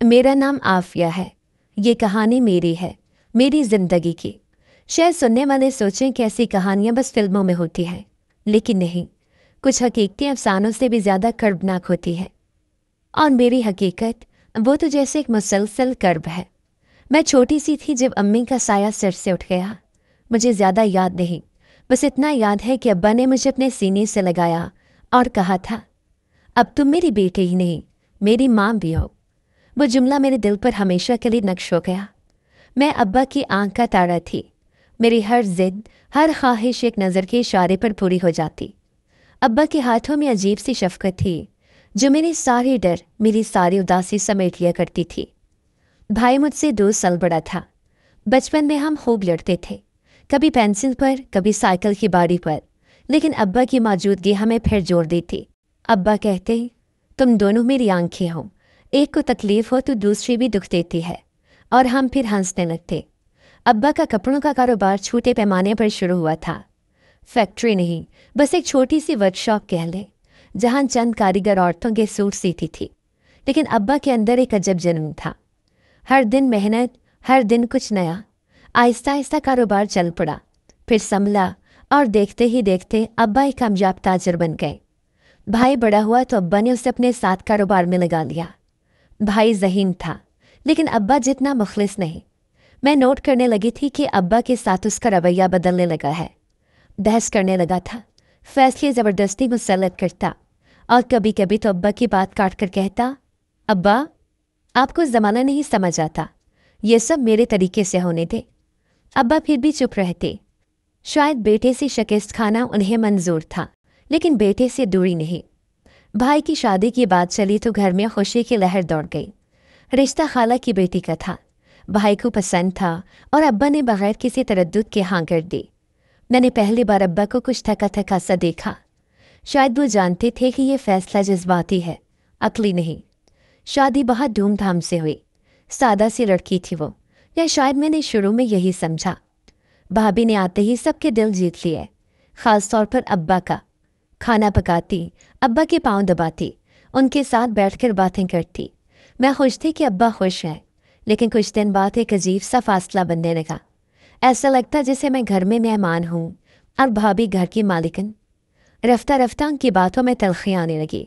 میرا نام آفیہ ہے۔ یہ کہانی میری ہے، میری زندگی کی۔ شاید سننے والے سوچیں کہ ایسی کہانیاں بس فلموں میں ہوتی ہیں، لیکن نہیں، کچھ حقیقتیں افسانوں سے بھی زیادہ کربناک ہوتی ہے۔ اور میری حقیقت وہ تو جیسے ایک مسلسل کرب ہے۔ میں چھوٹی سی تھی جب امی کا سایہ سر سے اٹھ گیا۔ مجھے زیادہ یاد نہیں، بس اتنا یاد ہے کہ ابا نے مجھے اپنے سینے سے لگایا اور کہا تھا، اب تم میری بیٹی ہی نہیں، میری ماں بھی ہو۔ وہ جملہ میرے دل پر ہمیشہ کے لیے نقش ہو گیا۔ میں ابا کی آنکھ کا تارا تھی۔ میری ہر ضد، ہر خواہش ایک نظر کے اشارے پر پوری ہو جاتی۔ ابا کے ہاتھوں میں عجیب سی شفقت تھی جو میری ساری ڈر، میری ساری اداسی سمیٹ لیا کرتی تھی۔ بھائی مجھ سے 2 سال بڑا تھا۔ بچپن میں ہم خوب لڑتے تھے، کبھی پینسل پر، کبھی سائیکل کی باری پر، لیکن ابا کی موجودگی ہمیں پھر جوڑ دیتی۔ ابا کہتے، تم دونوں میری آنکھیں ہو، ایک کو تکلیف ہو تو دوسری بھی دکھ دیتی ہے، اور ہم پھر ہنسنے لگتے۔ ابا کا کپڑوں کا کاروبار چھوٹے پیمانے پر شروع ہوا تھا۔ فیکٹری نہیں، بس ایک چھوٹی سی ورک شاپ کہہ لیں، جہاں چند کاریگر عورتوں کے سوٹ سیتی تھی۔ لیکن ابا کے اندر ایک عجب جنون تھا۔ ہر دن محنت، ہر دن کچھ نیا۔ آہستہ آہستہ کاروبار چل پڑا، پھر سنبھلا، اور دیکھتے ہی دیکھتے ابا ایک کامیاب تاجر بن گئے۔ بھائی بڑا ہوا تو ابا نے اسے اپنے ساتھ کاروبار میں لگا لیا۔ بھائی ذہین تھا، لیکن ابا جتنا مخلص نہیں۔ میں نوٹ کرنے لگی تھی کہ ابا کے ساتھ اس کا رویہ بدلنے لگا ہے۔ بحث کرنے لگا تھا، فیصلے زبردستی مسلط کرتا، اور کبھی کبھی تو ابا کی بات کاٹ کر کہتا، ابا، آپ کو زمانہ نہیں سمجھ آتا، یہ سب میرے طریقے سے ہونے دے۔ ابا پھر بھی چپ رہتے۔ شاید بیٹے سے شکست کھانا انہیں منظور تھا، لیکن بیٹے سے دوری نہیں۔ بھائی کی شادی کی بات چلی تو گھر میں خوشی کی لہر دوڑ گئی۔ رشتہ خالہ کی بیٹی کا تھا، بھائی کو پسند تھا، اور ابا نے بغیر کسی تردد کے ہاں کر دی۔ میں نے پہلی بار ابا کو کچھ تھکا تھکا سا دیکھا۔ شاید وہ جانتے تھے کہ یہ فیصلہ جذباتی ہے، عقلی نہیں۔ شادی بہت دھوم دھام سے ہوئی۔ سادہ سی لڑکی تھی وہ، یا شاید میں نے شروع میں یہی سمجھا۔ بھابھی نے آتے ہی سب کے دل جیت لیے، خاص طور پر ابا کا۔ کھانا پکاتی، ابا کے پاؤں دباتی، ان کے ساتھ بیٹھ کر باتیں کرتی۔ میں خوش تھی کہ ابا خوش ہیں، لیکن کچھ دن بعد ایک عجیب سا فاصلہ بننے لگا۔ ایسا لگتا جیسے میں گھر میں مہمان ہوں اور بھابھی گھر کی مالکن۔ رفتہ رفتہ ان کی باتوں میں تلخیاں آنے لگی۔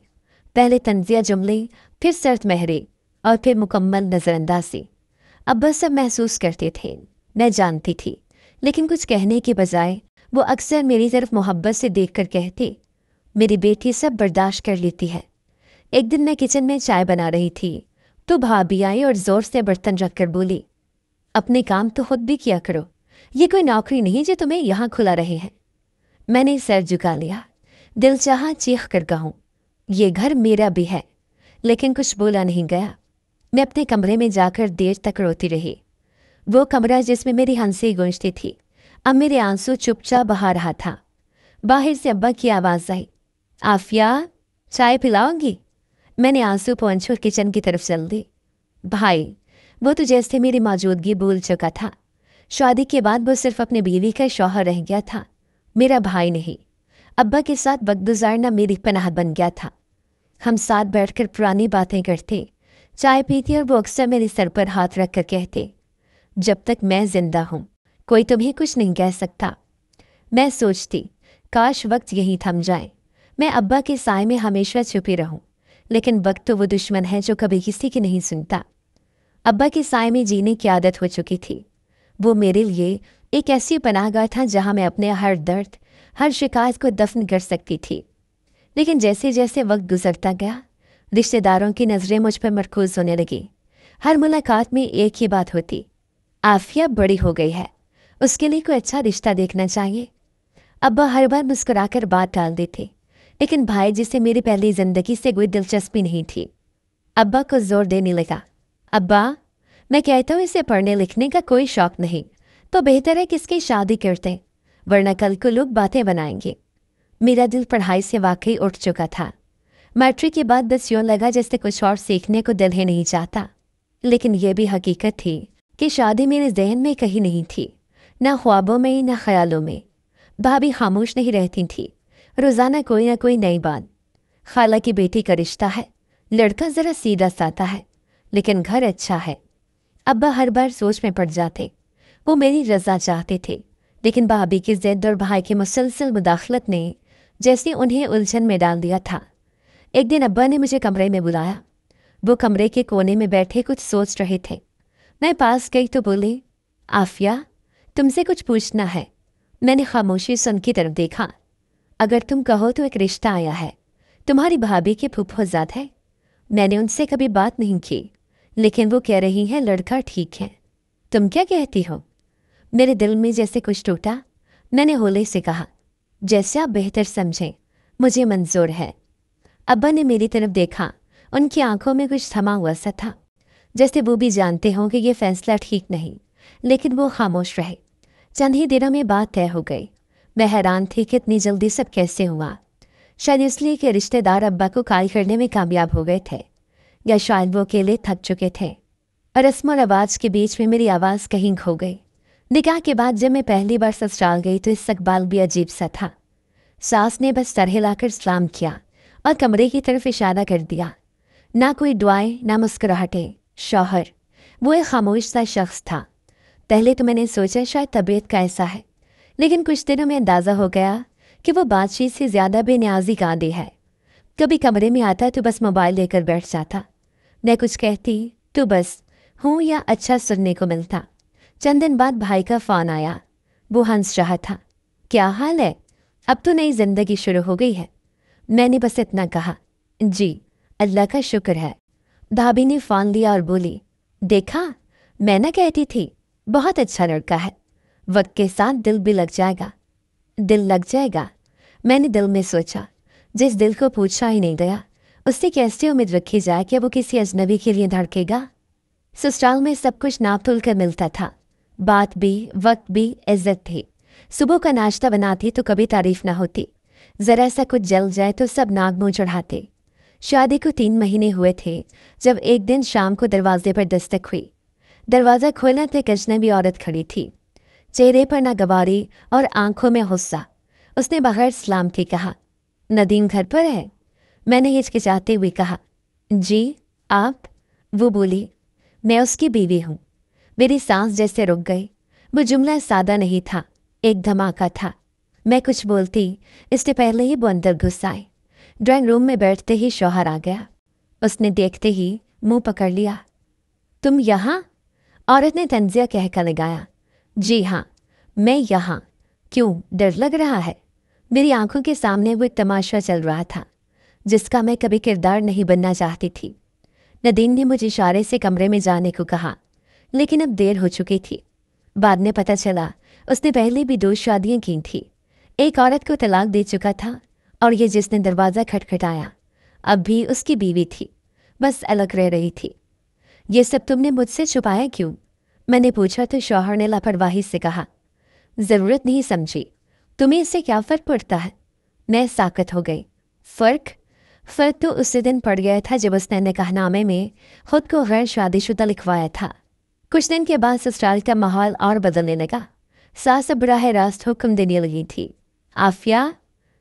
پہلے طنزیہ جملے، پھر سرد مہرے، اور پھر مکمل نظر اندازی۔ ابا سب محسوس کرتے تھے، میں جانتی تھی، لیکن کچھ کہنے کے بجائے وہ اکثر میری طرف محبت سے دیکھ کر کہتے، میری بیٹی سب برداشت کر لیتی ہے۔ ایک دن میں کچن میں چائے بنا رہی تھی تو بھابھی آئی اور زور سے برتن رکھ کر بولی، اپنے کام تو خود بھی کیا کرو، یہ کوئی نوکری نہیں جو تمہیں یہاں کھلا رہے ہیں۔ میں نے سر جھکا لیا، دل چاہا چیخ کر کہوں، یہ گھر میرا بھی ہے، لیکن کچھ بولا نہیں گیا۔ میں اپنے کمرے میں جا کر دیر تک روتی رہی۔ وہ کمرہ جس میں میری ہنسی گونجتی تھی، اب میرے آنسو چپ چاپ بہا رہا تھا۔ باہر سے ابا کی آواز آئی، آفیہ، چائے پلاؤ گی؟ میں نے آنسو پہنچ کر کچن کی طرف چل دی۔ بھائی، وہ تو جیسے میری موجودگی بھول چکا تھا۔ شادی کے بعد وہ صرف اپنی بیوی کا شوہر رہ گیا تھا، میرا بھائی نہیں۔ ابا کے ساتھ وقت گزارنا میری پناہ بن گیا تھا۔ ہم ساتھ بیٹھ کر پرانی باتیں کرتے، چائے پیتے، اور وہ اکثر میرے سر پر ہاتھ رکھ کر کہتے، جب تک میں زندہ ہوں کوئی تمہیں کچھ نہیں کہہ سکتا۔ میں سوچتی، کاش وقت یہیں تھم جائے، میں ابا کے سائے میں ہمیشہ چھپی رہوں، لیکن وقت تو وہ دشمن ہے جو کبھی کسی کی نہیں سنتا۔ ابا کے سائے میں جینے کی عادت ہو چکی تھی۔ وہ میرے لیے ایک ایسی پناہ گاہ تھا جہاں میں اپنے ہر درد، ہر شکایت کو دفن کر سکتی تھی۔ لیکن جیسے جیسے وقت گزرتا گیا، رشتہ داروں کی نظریں مجھ پر مرکوز ہونے لگی۔ ہر ملاقات میں ایک ہی بات ہوتی، آفیہ بڑی ہو گئی ہے، اس کے لیے کوئی اچھا رشتہ دیکھنا چاہیے۔ ابا ہر بار مسکرا کر بات ٹال دیتے، لیکن بھائی جسے میری پہلی زندگی سے کوئی دلچسپی نہیں تھی، ابا کو زور دینے لگا، ابا، میں کہتا ہوں اسے پڑھنے لکھنے کا کوئی شوق نہیں، تو بہتر ہے کہ اس کی شادی کرتے، ورنہ کل کو لوگ باتیں بنائیں گے۔ میرا دل پڑھائی سے واقعی اٹھ چکا تھا۔ میٹرک کے بعد بس یوں لگا جیسے کچھ اور سیکھنے کو دل ہی نہیں چاہتا۔ لیکن یہ بھی حقیقت تھی کہ شادی میرے ذہن میں کہیں نہیں تھی، نہ خوابوں میں نہ خیالوں میں۔ بھابھی خاموش نہیں رہتی تھی، روزانہ کوئی نہ کوئی نئی بات۔ خالہ کی بیٹی کا رشتہ ہے، لڑکا ذرا سیدھا سادہ ہے، लेकिन घर अच्छा है। अब्बा हर बार सोच में पड़ जाते। वो मेरी रज़ा चाहते थे, लेकिन भाभी की ज़िद और भाई की मुसलसल मुदाखलत ने जैसे उन्हें उलझन में डाल दिया था। एक दिन अब्बा ने मुझे कमरे में बुलाया। वो कमरे के कोने में बैठे कुछ सोच रहे थे। मैं पास गई तो बोली, आफिया, तुमसे कुछ पूछना है। मैंने खामोशी से उनकी तरफ देखा। अगर तुम कहो तो एक रिश्ता आया है। तुम्हारी भाभी के फूफोजाद है। मैंने उनसे कभी बात नहीं की, लेकिन वो कह रही हैं लड़का ठीक है। तुम क्या कहती हो? मेरे दिल में जैसे कुछ टूटा। मैंने होले से कहा, जैसे आप बेहतर समझें, मुझे मंजूर है। अब्बा ने मेरी तरफ देखा। उनकी आंखों में कुछ थमा हुआ सा था, जैसे वो भी जानते हों कि ये फैसला ठीक नहीं, लेकिन वो खामोश रहे। चंद ही दिनों में बात तय हो गई। मैं हैरान थी कि इतनी जल्दी सब कैसे हुआ। शायद इसलिए कि रिश्तेदार अब्बा को कायल करने में कामयाब हो गए थे, या शायद वो अकेले थक चुके थे। और रस्म और रवाज के बीच में मेरी आवाज़ कहीं खो गई। निकाह के बाद जब मैं पहली बार ससुराल गई तो इस्तकबाल भी अजीब सा था। सास ने बस सर हिलाकर सलाम किया और कमरे की तरफ इशारा कर दिया। ना कोई दुआएं, ना मुस्कुराहटें। शौहर, वो एक खामोश सा शख्स था। पहले तो मैंने सोचा शायद तबीयत का ऐसा है, लेकिन कुछ दिनों में अंदाज़ा हो गया कि वो बातचीत से ज़्यादा बेनियाजी का आदी है। कभी कमरे में आता तो बस मोबाइल लेकर बैठ जाता। मैं कुछ कहती तो बस हूँ या अच्छा सुनने को मिलता। चंद दिन बाद भाई का फ़ोन आया। वो हंस रहा था। क्या हाल है? अब तो नई जिंदगी शुरू हो गई है। मैंने बस इतना कहा, जी अल्लाह का शुक्र है। भाभी ने फ़ोन लिया और बोली, देखा, मैं ना कहती थी, बहुत अच्छा लड़का है। वक्त के साथ दिल भी लग जाएगा। दिल लग जाएगा? मैंने दिल में सोचा, जिस दिल को पूछा ही नहीं गया, उससे कैसे उम्मीद रखी जाए कि वो किसी अजनबी के लिए धड़केगा। ससुराल में सब कुछ नाप तोल कर मिलता था। बात भी, वक्त भी, इज्जत थी। सुबह का नाश्ता बनाती तो कभी तारीफ ना होती। ज़रा सा कुछ जल जाए तो सब नाक मुँह चढ़ाते। शादी को 3 महीने हुए थे जब एक दिन शाम को दरवाजे पर दस्तक हुई। दरवाज़ा खोला तो एक अजनबी औरत खड़ी थी। चेहरे पर नागवारी और आंखों में गुस्सा। उसने बगैर सलाम के कहा, नदीम घर पर है? मैंने हिचकिचाते हुए कहा, जी आप? वो बोली, मैं उसकी बीवी हूँ। मेरी सांस जैसे रुक गई। वो जुमला सादा नहीं था, एक धमाका था। मैं कुछ बोलती इससे पहले ही वो अंदर घुस आए। ड्राइंग रूम में बैठते ही शौहर आ गया। उसने देखते ही मुंह पकड़ लिया। तुम यहाँ? औरत ने तंजिया कहकर लगाया। जी हाँ, मैं यहाँ। क्यों, डर लग रहा है? मेरी आंखों के सामने वो एक तमाशा चल रहा था जिसका मैं कभी किरदार नहीं बनना चाहती थी। नदीम ने मुझे इशारे से कमरे में जाने को कहा, लेकिन अब देर हो चुकी थी। बाद में पता चला उसने पहले भी 2 शादियां की थी। एक औरत को तलाक दे चुका था और ये जिसने दरवाज़ा खटखटाया अब भी उसकी बीवी थी, बस अलग रह रही थी। ये सब तुमने मुझसे छुपाया क्यों? मैंने पूछा तो शौहर ने लापरवाही से कहा, ज़रूरत नहीं समझी। तुम्हें इससे क्या फ़र्क पड़ता है? मैं साकत हो गई। फ़र्क तो उसी दिन पड़ गया था जब उसने निकाहनामे में खुद को गैर शादीशुदा लिखवाया था। कुछ दिन के बाद ससुराल का माहौल और बदलने लगा। सास अब बराह रास्त हुक्म देने लगी थी, आफिया,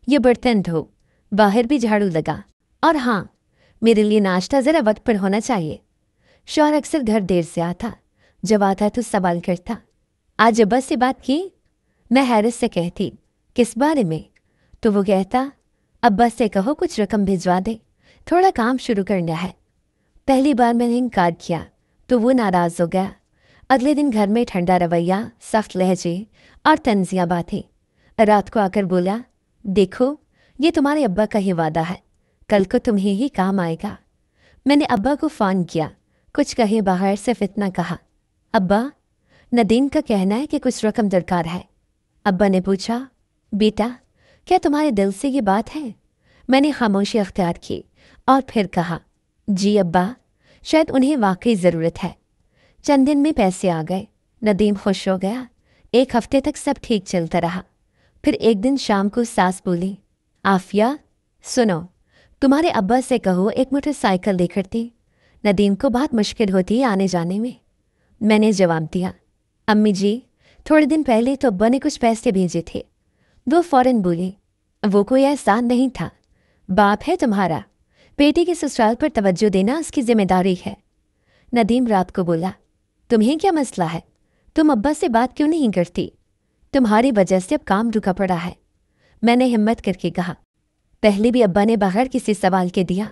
ये बर्तन धो। बाहर भी झाड़ू लगा। और हाँ, मेरे लिए नाश्ता ज़रा वक्त पर होना चाहिए। शौहर अक्सर घर देर से आता। जब आता तो सवाल करता, आज अब्बा से बात की? मैं हैरत से कहती, किस बारे में? तो वो कहता, अब्बा से कहो कुछ रकम भिजवा दे, थोड़ा काम शुरू करना है। पहली बार मैंने इनकार किया तो वो नाराज़ हो गया। अगले दिन घर में ठंडा रवैया, सख्त लहजे और तंजिया बातें। रात को आकर बोला, देखो, ये तुम्हारे अब्बा का ही वादा है, कल को तुम्हें ही काम आएगा। मैंने अब्बा को फ़ोन किया। कुछ कहे बगैर सिर्फ इतना कहा, अब्बा, नदीम का कहना है कि कुछ रकम दरकार है। अब्बा ने पूछा, बेटा, क्या तुम्हारे दिल से ये बात है? मैंने खामोशी अख्तियार की और फिर कहा, जी अब्बा, शायद उन्हें वाकई ज़रूरत है। चंद दिन में पैसे आ गए। नदीम खुश हो गया। 1 हफ्ते तक सब ठीक चलता रहा। फिर एक दिन शाम को सास बोली, आफिया, सुनो, तुम्हारे अब्बा से कहो एक मोटरसाइकिल लेकर दे। नदीम को बहुत मुश्किल होती है आने जाने में। मैंने जवाब दिया, अम्मी जी, थोड़े दिन पहले तो अब्बा ने कुछ पैसे भेजे थे। वो फ़ौरन बोली, वो कोई एहसान नहीं था। बाप है तुम्हारा, बेटी के ससुराल पर तवज्जो देना उसकी जिम्मेदारी है। नदीम रात को बोला, तुम्हें क्या मसला है? तुम अब्बा से बात क्यों नहीं करती? तुम्हारी वजह से अब काम रुका पड़ा है। मैंने हिम्मत करके कहा। पहले भी अब्बा ने बगैर किसी सवाल के दिया,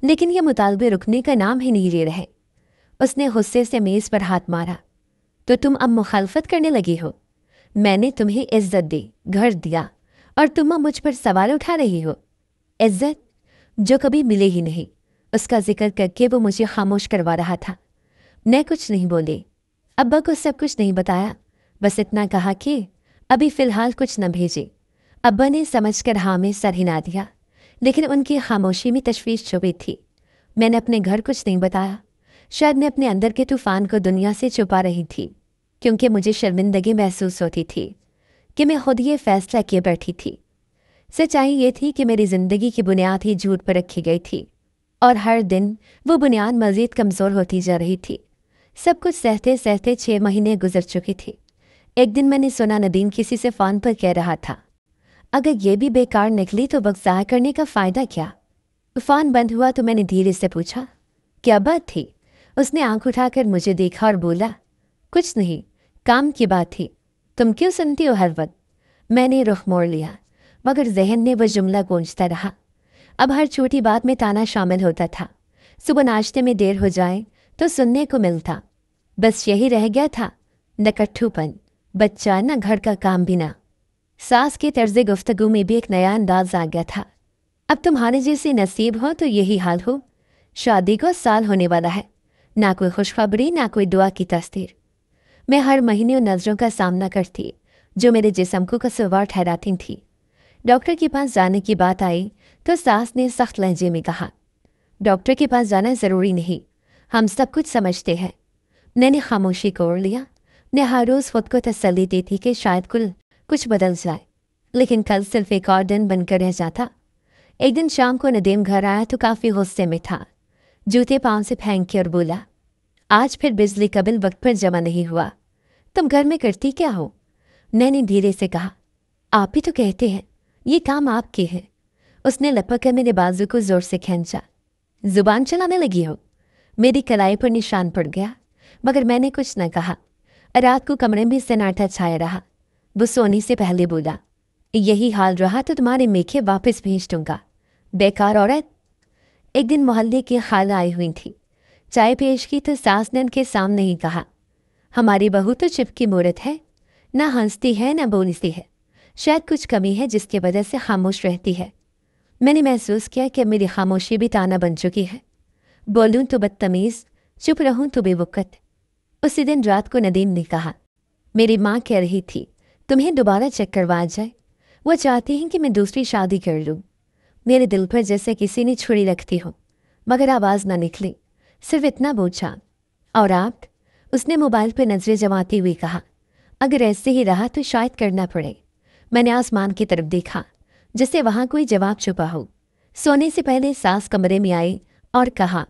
लेकिन ये मुतालबे रुकने का नाम ही नहीं ले रहे। उसने गुस्से से मेज़ पर हाथ मारा। तो तुम अब मुखालफत करने लगी हो? मैंने तुम्हें इज्जत दी, घर दिया, और तुम अब मुझ पर सवाल उठा रही हो। इज्जत जो कभी मिले ही नहीं, उसका जिक्र करके वो मुझे खामोश करवा रहा था। मैं कुछ नहीं बोली। अब्बा को सब कुछ नहीं बताया, बस इतना कहा कि अभी फ़िलहाल कुछ न भेजे। अब्बा ने समझकर हाँ में सर हिला दिया, लेकिन उनकी खामोशी में तशवीश छुपी थी। मैंने अपने घर कुछ नहीं बताया। शायद मैं अपने अंदर के तूफ़ान को दुनिया से छुपा रही थी, क्योंकि मुझे शर्मिंदगी महसूस होती थी कि मैं खुद ये फ़ैसला किए बैठी थी। सच्चाई ये थी कि मेरी ज़िंदगी की बुनियाद ही झूठ पर रखी गई थी, और हर दिन वो बुनियाद मज़ीद कमज़ोर होती जा रही थी। सब कुछ सहते सहते 6 महीने गुजर चुकी थी। एक दिन मैंने सुना नदीम किसी से फ़ोन पर कह रहा था, अगर ये भी बेकार निकली तो वक्त ज़ाया करने का फ़ायदा क्या? फ़ोन बंद हुआ तो मैंने धीरे से पूछा, क्या बात थी? उसने आंख उठाकर मुझे देखा और बोला, कुछ नहीं, काम की बात थी। तुम क्यों सुनती हो हर वक्त? मैंने रुख मोड़ लिया, मगर जहन में वह जुमला गूंजता रहा। अब हर छोटी बात में ताना शामिल होता था। सुबह नाश्ते में देर हो जाए तो सुनने को मिलता। बस यही रह गया था, न कट्ठूपन, बच्चा, न घर का काम भी ना। सास के तर्ज़े गुफ्तगू में भी एक नया अंदाज आ गया था। अब तुम्हारे जैसे नसीब हो तो यही हाल हो। शादी को साल होने वाला है, ना कोई खुशखबरी, ना कोई दुआ की तस्दीर। मैं हर महीने उन नज़रों का सामना करती जो मेरे जिस्म को कसूरवार ठहराती थी। डॉक्टर के पास जाने की बात आई तो सास ने सख्त लहजे में कहा, डॉक्टर के पास जाना ज़रूरी नहीं, हम सब कुछ समझते हैं। मैंने खामोशी को ओढ़ लिया। मैं हर रोज़ खुद को तसल्ली देती कि शायद कुछ बदल जाए, लेकिन कल सिर्फ एक और दिन बनकर रह जाता। एक दिन शाम को नदीम घर आया तो काफ़ी गुस्से में था। जूते पाँव से फेंक के और बोला, आज फिर बिजली का बिल वक्त पर जमा नहीं हुआ। तुम घर में करती क्या हो? मैंने धीरे से कहा, आप ही तो कहते हैं ये काम आपके हैं। उसने लपक कर मेरे बाजू को ज़ोर से खींचा। ज़ुबान चलाने लगी हो? मेरी कलाई पर निशान पड़ गया, मगर मैंने कुछ न कहा। रात को कमरे में सन्नाटा छाया रहा। वो सोने से पहले बोला, यही हाल रहा तो तुम्हारे मेखे वापस भेज दूंगा, बेकार औरत। एक दिन मोहल्ले की खाला आई हुई थी। चाय पेश की तो सास ने उनके सामने ही कहा, हमारी बहू तो चिपकी मूरत है, ना हंसती है ना बोलती है। शायद कुछ कमी है जिसकी वजह से खामोश रहती है। मैंने महसूस किया कि मेरी खामोशी भी ताना बन चुकी है। बोलूं तो बदतमीज़, चुप रहूं तो बेवकत। उसी दिन रात को नदीम ने कहा, मेरी माँ कह रही थी तुम्हें दोबारा चेक करवा जाए। वो चाहती हैं कि मैं दूसरी शादी कर लूँ। मेरे दिल पर जैसे किसी ने छुरी रखती हो, मगर आवाज़ ना निकली। सिर्फ इतना पूछा, और आप? उसने मोबाइल पर नजरें जमाती हुई कहा, अगर ऐसे ही रहा तो शायद करना पड़े। मैंने आसमान की तरफ देखा, जैसे वहाँ कोई जवाब छुपा हो। सोने से पहले सास कमरे में आई और कहा,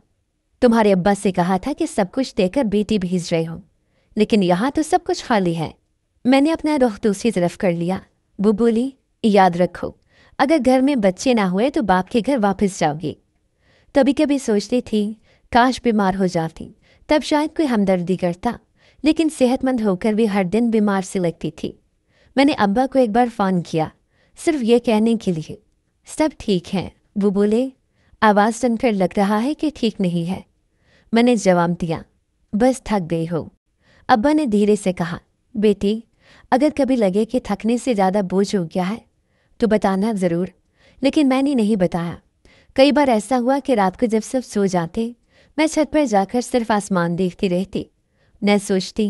तुम्हारे अब्बा से कहा था कि सब कुछ देकर बेटी भेज रहे हो, लेकिन यहाँ तो सब कुछ खाली है। मैंने अपना रुख दूसरी तरफ कर लिया। वो बोली, याद रखो, अगर घर में बच्चे ना हुए तो बाप के घर वापस जाओगी। कभी कभी सोचती थी काश बीमार हो जाती, तब शायद कोई हमदर्दी करता, लेकिन सेहतमंद होकर भी हर दिन बीमार सी लगती थी। मैंने अब्बा को एक बार फ़ोन किया, सिर्फ ये कहने के लिए सब ठीक है। वो बोले, आवाज़ सुनकर लग रहा है कि ठीक नहीं है। मैंने जवाब दिया, बस थक गई हो। अब्बा ने धीरे से कहा, बेटी, अगर कभी लगे कि थकने से ज़्यादा बोझ हो गया है तो बताना ज़रूर। लेकिन मैंने नहीं बताया। कई बार ऐसा हुआ कि रात को जब सब सो जाते, मैं छत पर जाकर सिर्फ आसमान देखती रहती। मैं सोचती,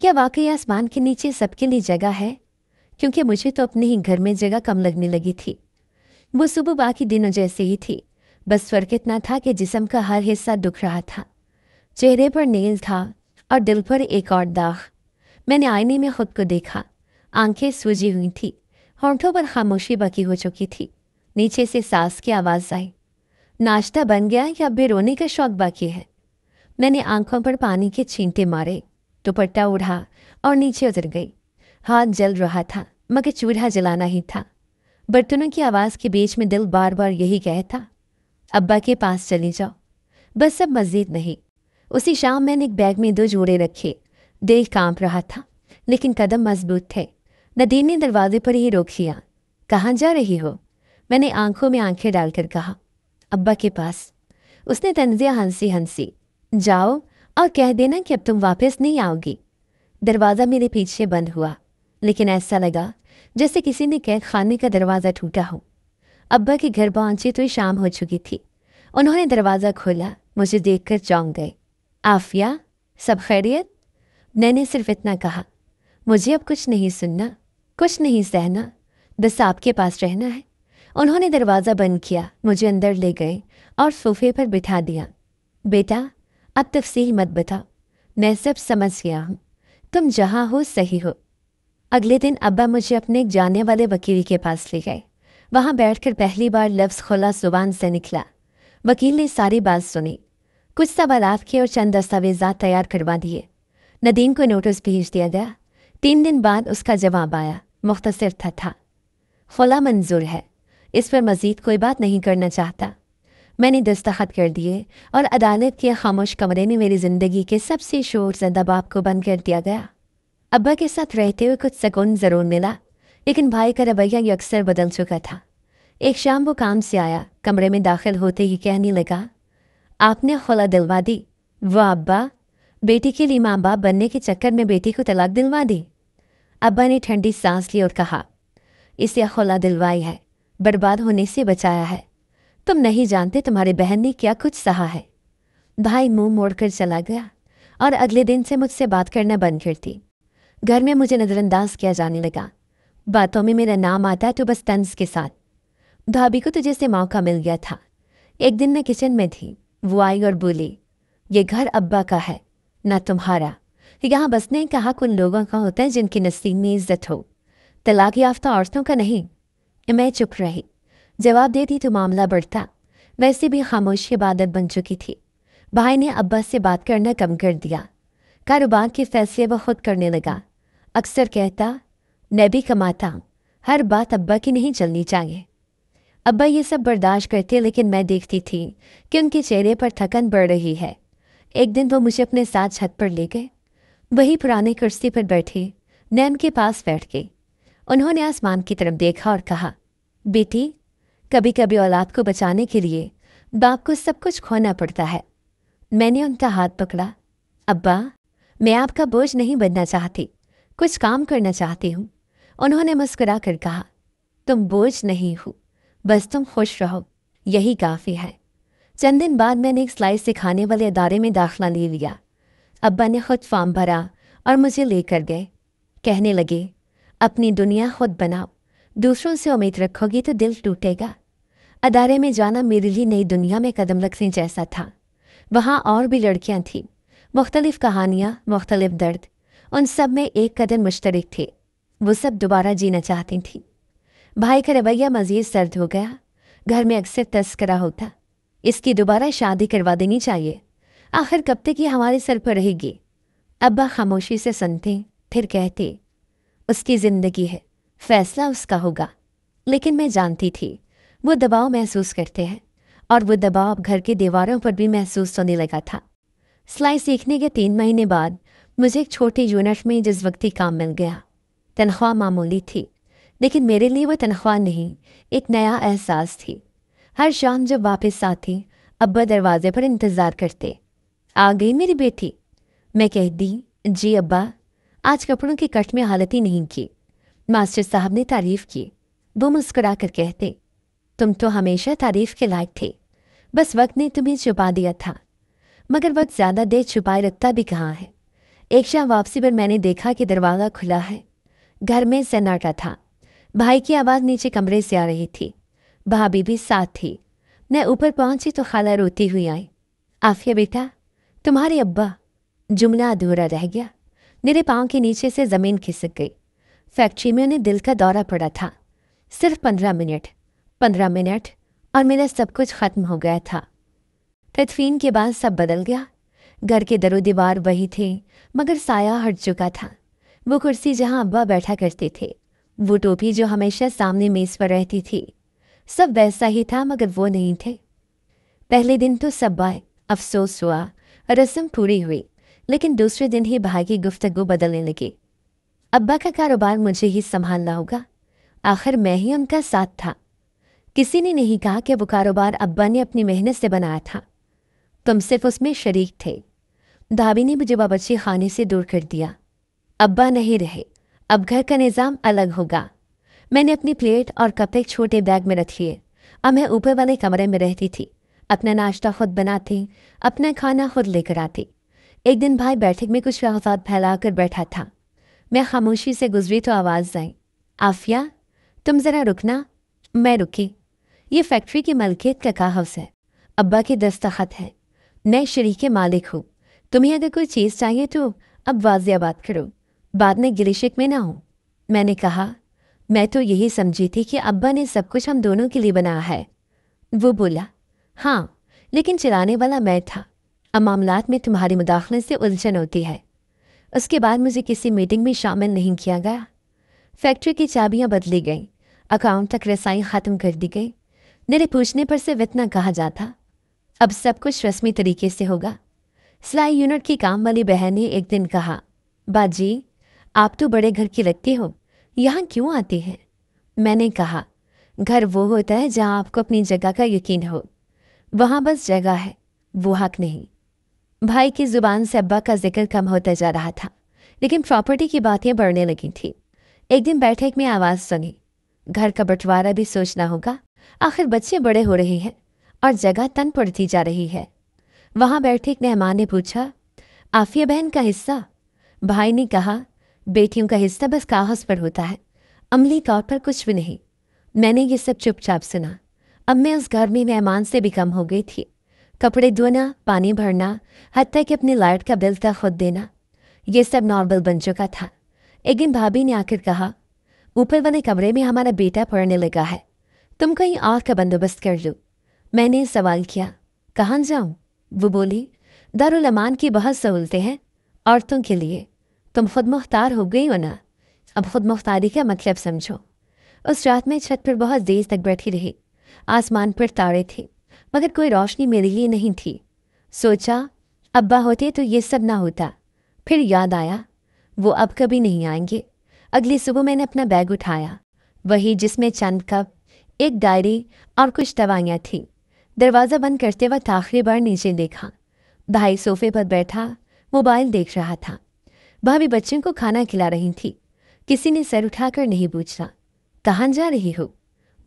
क्या वाकई आसमान के नीचे सबके लिए जगह है? क्योंकि मुझे तो अपने ही घर में जगह कम लगने लगी थी। वो सुबह बाकी दिनों जैसे ही थी, बस फ़र्क इतना था कि जिस्म का हर हिस्सा दुख रहा था। चेहरे पर नील था और दिल पर एक और दाग। मैंने आईने में खुद को देखा। आंखें सूजी हुई थी, होंठों पर खामोशी बाकी हो चुकी थी। नीचे से सास की आवाज़ आई, नाश्ता बन गया या अब भी रोने का शौक बाकी है? मैंने आंखों पर पानी के छींटे मारे, दुपट्टा उड़ा और नीचे उतर गई। हाथ जल रहा था, मगर चूल्हा जलाना ही था। बर्तनों की आवाज़ के बीच में दिल बार बार यही कहता, अब्बा के पास चली जाओ, बस अब मज़ीद नहीं। उसी शाम मैंने एक बैग में 2 जोड़े रखे। दिल कांप रहा था लेकिन कदम मजबूत थे। नदीम ने दरवाजे पर ही रोक लिया। कहाँ जा रही हो? मैंने आंखों में आंखें डालकर कहा। अब्बा के पास। उसने तंजिया हंसी हंसी। जाओ और कह देना कि अब तुम वापस नहीं आओगी। दरवाज़ा मेरे पीछे बंद हुआ लेकिन ऐसा लगा जैसे किसी ने कैद खाने का दरवाज़ा टूटा हो। अब्बा के घर पहुंची तो शाम हो चुकी थी। उन्होंने दरवाज़ा खोला, मुझे देखकर चौंक गए। आफिया, सब खैरियत? मैंने सिर्फ इतना कहा। मुझे अब कुछ नहीं सुनना, कुछ नहीं सहना, बस आपके पास रहना है। उन्होंने दरवाज़ा बंद किया, मुझे अंदर ले गए और सोफे पर बिठा दिया। बेटा, अब तफसील मत बताओ, मैं सब समझ गया हूँ। तुम जहाँ हो सही हो। अगले दिन अब्बा मुझे अपने एक जानने वाले वकील के पास ले गए। वहाँ बैठकर पहली बार लफ्ज़ खुला ज़ुबान से निकला। वकील ने सारी बात सुनी, कुछ सवालात किए और चंद दस्तावेज़ात तैयार करवा दिए। नदीम को नोटिस भेज दिया गया। 3 दिन बाद उसका जवाब आया, मुख्तसर था। खुला मंजूर है, इस पर मज़ीद कोई बात नहीं करना चाहता। मैंने दस्तखत कर दिए और अदालत के खामोश कमरे में मेरी ज़िंदगी के सबसे शोरज़दा बाब को बंद कर दिया गया। अब्बा के साथ रहते हुए कुछ सुकून ज़रूर मिला लेकिन भाई का रवैया अक्सर बदल चुका था। एक शाम वो काम से आया, कमरे में दाखिल होते ही कहने लगा, आपने खुला दिलवा दी? वाह अब्बा, बेटी के लिए माँ बाप बनने के चक्कर में बेटी को तलाक दिलवा दी। अब्बा ने ठंडी सांस ली और कहा, इसे खुला दिलवाई है, बर्बाद होने से बचाया है। तुम नहीं जानते तुम्हारी बहन ने क्या कुछ सहा है। भाई मुंह मोड़कर चला गया और अगले दिन से मुझसे बात करना बंद कर दी। घर में मुझे नज़रअंदाज किया जाने लगा। बातों में मेरा नाम आता तो बस तंज के साथ। भाभी को तो जैसे मौका मिल गया था। एक दिन मैं किचन में थी, वो आई और बोली, ये घर अब्बा का है, ना तुम्हारा। यहाँ बसने का हक उन लोगों का होता है जिनकी नसीब में इज्जत हो, तलाक याफ्ता औरतों का नहीं। मैं चुप रही। जवाब देती तो मामला बढ़ता। वैसे भी खामोशी इबादत बन चुकी थी। भाई ने अब्बा से बात करना कम कर दिया। कारोबार के फैसले वो खुद करने लगा। अक्सर कहता, मैं भी कमाता हूँ, हर बात अब्बा की नहीं चलनी चाहिए। अब्बा ये सब बर्दाश्त करते लेकिन मैं देखती थी कि उनके चेहरे पर थकन बढ़ रही है। एक दिन वो मुझे अपने साथ छत पर ले गए। वही पुरानी कुर्सी पर बैठे नैम के पास बैठ गई। उन्होंने आसमान की तरफ देखा और कहा, बेटी, कभी कभी औलाद को बचाने के लिए बाप को सब कुछ खोना पड़ता है। मैंने उनका हाथ पकड़ा। अब्बा, मैं आपका बोझ नहीं बनना चाहती, कुछ काम करना चाहती हूँ। उन्होंने मुस्कुरा कर कहा, तुम बोझ नहीं हो, बस तुम खुश रहो, यही काफ़ी है। चंद दिन बाद मैंने एक सिलाई सिखाने वाले अदारे में दाखिला ले लिया। अब्बा ने खुद फॉर्म भरा और मुझे लेकर गए। कहने लगे, अपनी दुनिया खुद बनाओ, दूसरों से उम्मीद रखोगी तो दिल टूटेगा। अदारे में जाना मेरे लिए नई दुनिया में कदम रखने जैसा था। वहाँ और भी लड़कियाँ थीं, मुख्तलिफ कहानियाँ, मुख्तलिफ दर्द। उन सब में एक कदर मुश्तरक थे, वो सब दोबारा जीना चाहती थीं। भाई का रवैया मज़ीद सर्द हो गया। घर में अक्सर तस्करा होता, इसकी दोबारा शादी करवा देनी चाहिए, आखिर कब तक ये हमारे सर पर रहेगी। अब्बा खामोशी से सुनते फिर कहते, उसकी ज़िंदगी है, फ़ैसला उसका होगा। लेकिन मैं जानती थी वो दबाव महसूस करते हैं और वो दबाव अब घर की दीवारों पर भी महसूस होने लगा था। सिलाई सीखने के 3 महीने बाद मुझे एक छोटी यूनिट में जिस वक्ती काम मिल गया। तनख्वाह मामूली थी लेकिन मेरे लिए वो तनख्वाह नहीं, एक नया एहसास थी। हर शाम जब वापस आती अब्बा दरवाजे पर इंतज़ार करते। आ गई मेरी बेटी? मैं कह दी, जी अब्बा, आज कपड़ों की कट में हालत ही नहीं की। मास्टर साहब ने तारीफ़ की। वो मुस्कुरा कर कहते, तुम तो हमेशा तारीफ़ के लायक थे, बस वक्त ने तुम्हें छुपा दिया था। मगर वक्त ज़्यादा देर छुपाए रखता भी कहाँ है। एक शाम वापसी पर मैंने देखा कि दरवाज़ा खुला है। घर में सन्नाटा था। भाई की आवाज़ नीचे कमरे से आ रही थी। भाभी भी साथ थी। मैं ऊपर पहुंची तो खाला रोती हुई आई। आफिया बेटा, तुम्हारे अब्बा। जुमला अधूरा रह गया। मेरे पाँव के नीचे से ज़मीन खिसक गई। फैक्ट्री में उन्हें दिल का दौरा पड़ा था। सिर्फ 15 मिनट और मेरा सब कुछ ख़त्म हो गया था। तदफीन के बाद सब बदल गया। घर के दरो दीवार वही थे मगर साया हट चुका था। वो कुर्सी जहाँ अब्बा बैठा करते थे, वो टोपी जो हमेशा सामने मेज़ पर रहती थी, सब वैसा ही था मगर वो नहीं थे। पहले दिन तो सब आए, अफसोस हुआ, रस्म पूरी हुई, लेकिन दूसरे दिन ही भाई की गुफ्तगू बदलने लगी। अब्बा का कारोबार मुझे ही संभालना होगा, आखिर मैं ही उनका साथ था। किसी ने नहीं कहा कि वो कारोबार अब्बा ने अपनी मेहनत से बनाया था, तुम सिर्फ उसमें शरीक थे। भाभी ने मुझे बावर्ची खाने से दूर कर दिया। अब्बा नहीं रहे, अब घर का निज़ाम अलग होगा। मैंने अपनी प्लेट और कप एक छोटे बैग में रख लिए। अब मैं ऊपर वाले कमरे में रहती थी, अपना नाश्ता खुद बनाती, अपना खाना खुद लेकर आती। एक दिन भाई बैठक में कुछ कागजात फैलाकर बैठा था। मैं खामोशी से गुजरी तो आवाज़ आई, आफिया तुम ज़रा रुकना। मैं रुकी। ये फैक्ट्री की मलकियत का कागज़ है, अब्बा के दस्तखत है, मैं शरीक मालिक हूँ। तुम्हें अगर कोई चीज़ चाहिए तो अब वाजिया बात करो, बाद में गिलिशिक में ना हो। मैंने कहा, मैं तो यही समझी थी कि अब्बा ने सब कुछ हम दोनों के लिए बनाया है। वो बोला, हाँ, लेकिन चलाने वाला मैं था। अब मामलात में तुम्हारी मुदाखलत से उलझन होती है। उसके बाद मुझे किसी मीटिंग में शामिल नहीं किया गया। फैक्ट्री की चाबियां बदली गईं, अकाउंट तक रसाई ख़त्म कर दी गई। मेरे पूछने पर सिर्फ इतना कहा जाता, अब सब कुछ रस्मी तरीके से होगा। सिलाई यूनिट की काम वाली बहन ने एक दिन कहा, बाजी आप तो बड़े घर की लगती हो, यहाँ क्यों आती हैं? मैंने कहा, घर वो होता है जहाँ आपको अपनी जगह का यकीन हो, वहाँ बस जगह है, वो हक नहीं। भाई की ज़ुबान से अब्बा का जिक्र कम होता जा रहा था, लेकिन प्रॉपर्टी की बातें बढ़ने लगी थी। एक दिन बैठक में आवाज़ सुनी, घर का बंटवारा भी सोचना होगा, आखिर बच्चे बड़े हो रहे हैं और जगह तन पड़ती जा रही है। वहाँ बैठे एक मेहमान ने पूछा, आफिया बहन का हिस्सा? भाई ने कहा, बेटियों का हिस्सा बस कागज़ पर होता है, अमली तौर पर कुछ भी नहीं। मैंने ये सब चुपचाप सुना। अब मैं उस घर में मेहमान से भी कम हो गई थी। कपड़े धोना, पानी भरना, हत्ता कि अपनी लाइट का बिल तक खुद देना, ये सब नॉर्मल बन चुका था। एक दिन भाभी ने आकर कहा, ऊपर वाले कमरे में हमारा बेटा पढ़ने लगा है, तुम कहीं और का बंदोबस्त कर लो। मैंने सवाल किया, कहाँ जाऊँ? वो बोली, दारुल अमान की बहुत सहूलतें हैं औरतों के लिए, तुम खुद मुख्तार हो गई हो ना, अब खुद मुख्तारी का मतलब समझो। उस रात में छत पर बहुत देर तक बैठी रही। आसमान पर तारे थे, मगर कोई रोशनी मेरे लिए नहीं थी। सोचा, अब्बा होते तो ये सब ना होता। फिर याद आया, वो अब कभी नहीं आएंगे। अगली सुबह मैंने अपना बैग उठाया, वही जिसमें चंद कप, एक डायरी और कुछ दवाइयाँ थीं। दरवाज़ा बंद करते वक्त आखिरी बार नीचे देखा। भाई सोफे पर बैठा मोबाइल देख रहा था। भाभी बच्चों को खाना खिला रही थी। किसी ने सर उठाकर नहीं पूछा, कहाँ जा रही हो?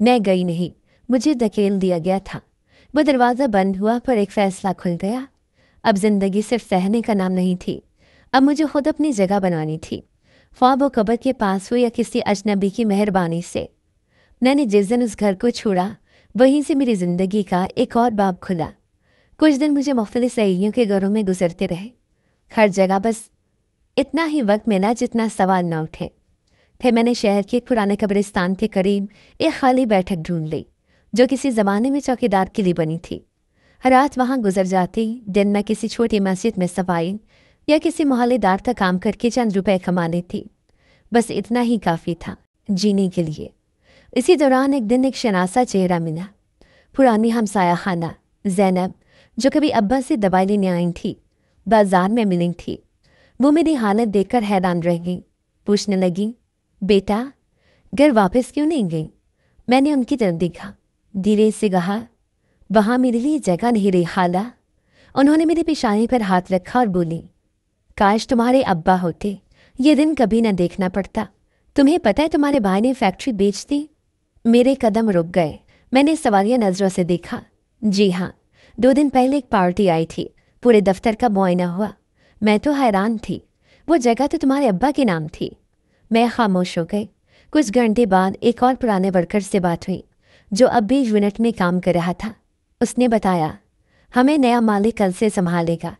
मैं गई नहीं, मुझे धकेल दिया गया था। वो दरवाज़ा बंद हुआ पर एक फ़ैसला खुल गया। अब ज़िंदगी सिर्फ सहने का नाम नहीं थी, अब मुझे खुद अपनी जगह बनानी थी, ख्वाह वो कब्र के पास हो या किसी अजनबी की मेहरबानी से। मैंने जिस दिन उस घर को छोड़ा, वहीं से मेरी ज़िंदगी का एक और बाब खुला। कुछ दिन मुझे मुख्तलिफ सहेलियों के घरों में गुजरते रहे। हर जगह बस इतना ही वक्त मिला जितना सवाल न उठे। फिर मैंने शहर के पुराने कब्रिस्तान के करीब एक खाली बैठक ढूंढ ली, जो किसी ज़माने में चौकीदार के लिए बनी थी। हर रात वहाँ गुजर जाती, दिन में किसी छोटी मस्जिद में सफाई या किसी मोहल्लेदार का काम करके चंद रुपए कमा लेती। बस इतना ही काफ़ी था जीने के लिए। इसी दौरान एक दिन एक शनासा चेहरा मिला, पुरानी हमसाया खाना ज़ैनब, जो कभी अब्बा से दवाई लेने आई थी, बाजार में मिली थी। वो मेरी हालत देखकर हैरान रह गई, पूछने लगी, बेटा घर वापस क्यों नहीं गई? मैंने उनकी तरफ देखा, धीरे से कहा, वहाँ मेरे लिए जगह नहीं रही खाला। उन्होंने मेरे पेशानी पर हाथ रखा और बोली, काश तुम्हारे अब्बा होते, ये दिन कभी न देखना पड़ता। तुम्हें पता है तुम्हारे भाई ने फैक्ट्री बेच दी? मेरे कदम रुक गए। मैंने सवालिया नज़रों से देखा। जी हाँ, 2 दिन पहले एक पार्टी आई थी, पूरे दफ्तर का मुआयना हुआ। मैं तो हैरान थी, वो जगह तो तुम्हारे अब्बा के नाम थी। मैं खामोश हो गई। कुछ घंटे बाद एक और पुराने वर्कर से बात हुई, जो अब भी यूनिट में काम कर रहा था। उसने बताया, हमें नया मालिक कल से संभालेगा,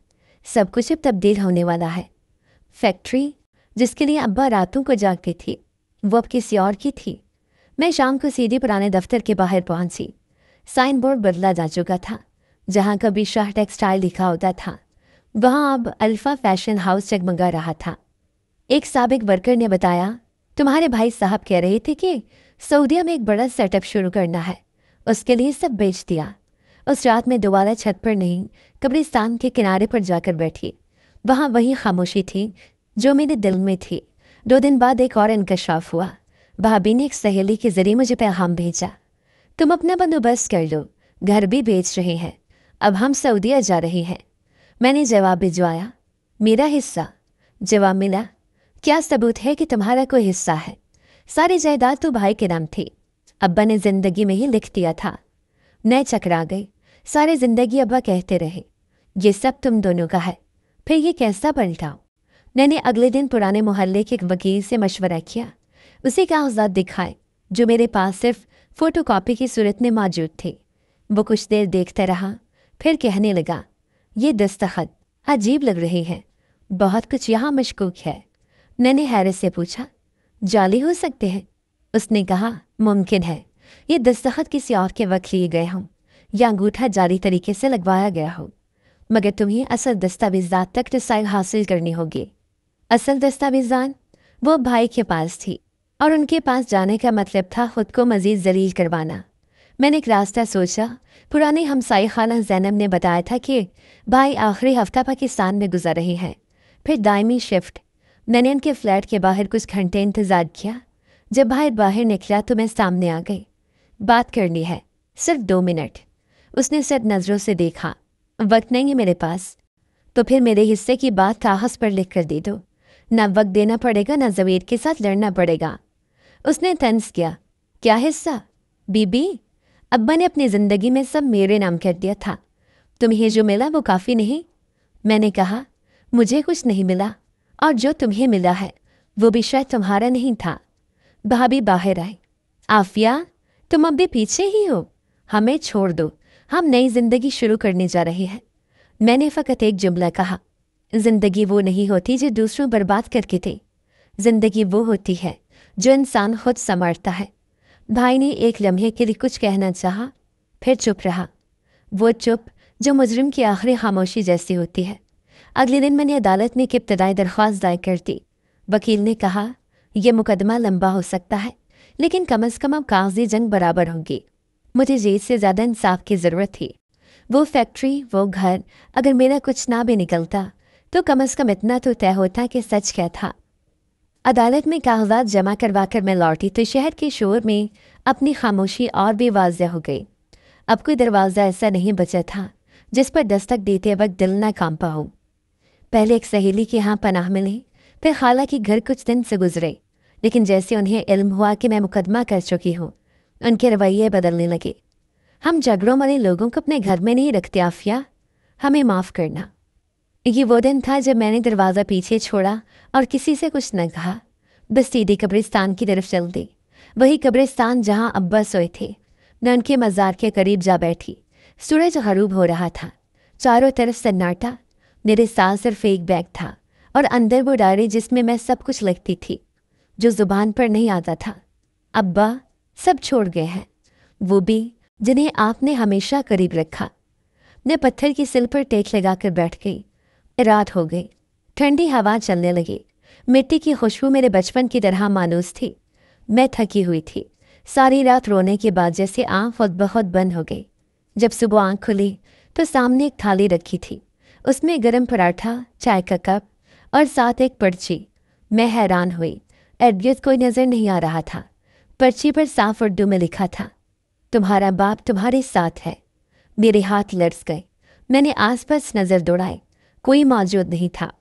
सब कुछ अब तब्दील होने वाला है। फैक्ट्री जिसके लिए अब्बा रातों को जागती थी, वो अब किसी और की थी। मैं शाम को सीधे पुराने दफ्तर के बाहर पहुंची। साइन बोर्ड बदला जा चुका था। जहां कभी शाह टेक्सटाइल लिखा होता था, वहां अब अल्फा फैशन हाउस जगमगा रहा था। एक साबिक वर्कर ने बताया, तुम्हारे भाई साहब कह रहे थे कि सऊदीया में एक बड़ा सेटअप शुरू करना है, उसके लिए सब बेच दिया। उस रात में दोबारा छत पर नहीं, कब्रिस्तान के किनारे पर जाकर बैठी। वहाँ वही खामोशी थी जो मेरे दिल में थी। 2 दिन बाद एक और इंकशाफ हुआ। भाभी ने एक सहेली के जरिए मुझे पैगाम भेजा, तुम अपना बंदोबस्त कर लो, घर भी बेच रहे हैं, अब हम सऊदीया जा रहे हैं। मैंने जवाब भिजवाया, मेरा हिस्सा? जवाब मिला, क्या सबूत है कि तुम्हारा कोई हिस्सा है? सारी जायदाद तो भाई के नाम थी, अब्बा ने जिंदगी में ही लिख दिया था। मैं चकरा गई। सारी जिंदगी अब्बा कहते रहे, ये सब तुम दोनों का है, फिर ये कैसा पलटाओ? मैंने अगले दिन पुराने मोहल्ले के एक वकील से मशवरा किया, उसे कागजात दिखाए जो मेरे पास सिर्फ फोटोकॉपी की सूरत में मौजूद थे। वो कुछ देर देखता रहा, फिर कहने लगा, ये दस्तखत अजीब लग रहे हैं, बहुत कुछ यहाँ मशकूक है। मैंने हैरत से पूछा, जाली हो सकते हैं? उसने कहा, मुमकिन है ये दस्तखत किसी और के वक्त लिए गए हों या अंगूठा जारी तरीके से लगवाया गया हो, मगर तुम्हें असल दस्तावेज़ात तक रसाई हासिल करनी होगी। असल दस्तावेज़ात वो भाई के पास थी और उनके पास जाने का मतलब था खुद को मज़ीद जलील करवाना। मैंने एक रास्ता सोचा। पुराने हमसाई खाला ज़ैनब ने बताया था कि भाई आखिरी हफ्ता पाकिस्तान में गुजर रहे हैं, फिर दायमी शिफ्ट। मैंने उनके फ्लैट के बाहर कुछ घंटे इंतज़ार किया। जब भाई बाहर निकला तो मैं सामने आ गई। बात करनी है, सिर्फ 2 मिनट। उसने सिर्फ नज़रों से देखा, वक्त नहीं है मेरे पास। तो फिर मेरे हिस्से की बात कागज़ पर लिख कर दे दो, ना वक्त देना पड़ेगा, ना ज़मीर के साथ लड़ना पड़ेगा। उसने तंज किया, क्या हिस्सा? बीबी, अब्बा ने अपनी ज़िंदगी में सब मेरे नाम कर दिया था, तुम्हें जो मिला वो काफ़ी नहीं। मैंने कहा, मुझे कुछ नहीं मिला, और जो तुम्हें मिला है वो भी शायद तुम्हारा नहीं था। भाभी बाहर आई, आफिया, तुम अब भी पीछे ही हो, हमें छोड़ दो, हम नई ज़िंदगी शुरू करने जा रहे हैं। मैंने फ़कत एक जुमला कहा, ज़िंदगी वो नहीं होती जो दूसरों बर्बाद करके थे, ज़िंदगी वो होती है जो इंसान खुद संवारता है। भाई ने एक लम्हे के लिए कुछ कहना चाहा, फिर चुप रहा, वो चुप जो मुजरिम की आखिरी खामोशी जैसी होती है। अगले दिन मैंने अदालत में एक इब्तदाई दरख्वास्त दायर कर दी। वकील ने कहा, यह मुकदमा लंबा हो सकता है, लेकिन कम अज़ कम अब कागज़ी जंग बराबर होगी। मुझे जेल से ज़्यादा इंसाफ की ज़रूरत थी। वो फैक्ट्री, वो घर, अगर मेरा कुछ ना भी निकलता तो कम अज़ कम इतना तो तय होता कि सच क्या था। अदालत में कागजात जमा करवा कर मैं लौटी तो शहर के शोर में अपनी खामोशी और भी वाज़ेह हो गई। अब कोई दरवाज़ा ऐसा नहीं बचा था जिस पर दस्तक देते वक्त दिल ना कांपा हो। पहले एक सहेली के यहाँ पनाह मिली, फिर खाला के घर कुछ दिन से गुजरे, लेकिन जैसे उन्हें इल्म हुआ कि मैं मुकदमा कर चुकी हूँ, उनके रवैये बदलने लगे। हम झगड़ों वाले लोगों को अपने घर में नहीं रखते आफिया, हमें माफ़ करना। ये वो दिन था जब मैंने दरवाज़ा पीछे छोड़ा और किसी से कुछ न कहा, बस सीधी कब्रिस्तान की तरफ चल दी। वही कब्रिस्तान जहाँ अब्बा सोए थे। मैं उनके मज़ार के करीब जा बैठी। सूरज गरूब हो रहा था, चारों तरफ सन्नाटा। मेरे साथ सिर्फ एक बैग था और अंदर वो डायरी जिसमें मैं सब कुछ लिखती थी जो ज़ुबान पर नहीं आता था। अब्बा सब छोड़ गए हैं, वो भी जिन्हें आपने हमेशा करीब रखा। मैं पत्थर की सिल पर टेक लगाकर बैठ गई। रात हो गई, ठंडी हवा चलने लगी। मिट्टी की खुशबू मेरे बचपन की तरह मानूस थी। मैं थकी हुई थी, सारी रात रोने के बाद जैसे आँख खुद बहुत बंद हो गई। जब सुबह आँख खुली तो सामने एक थाली रखी थी, उसमें गर्म पराठा, चाय का कप और साथ एक पर्ची। मैं हैरान हुई, एड्रेस कोई नज़र नहीं आ रहा था। पर्ची पर साफ उर्दू में लिखा था, तुम्हारा बाप तुम्हारे साथ है। मेरे हाथ लर्ज़ गए। मैंने आसपास नज़र दौड़ाई, कोई मौजूद नहीं था।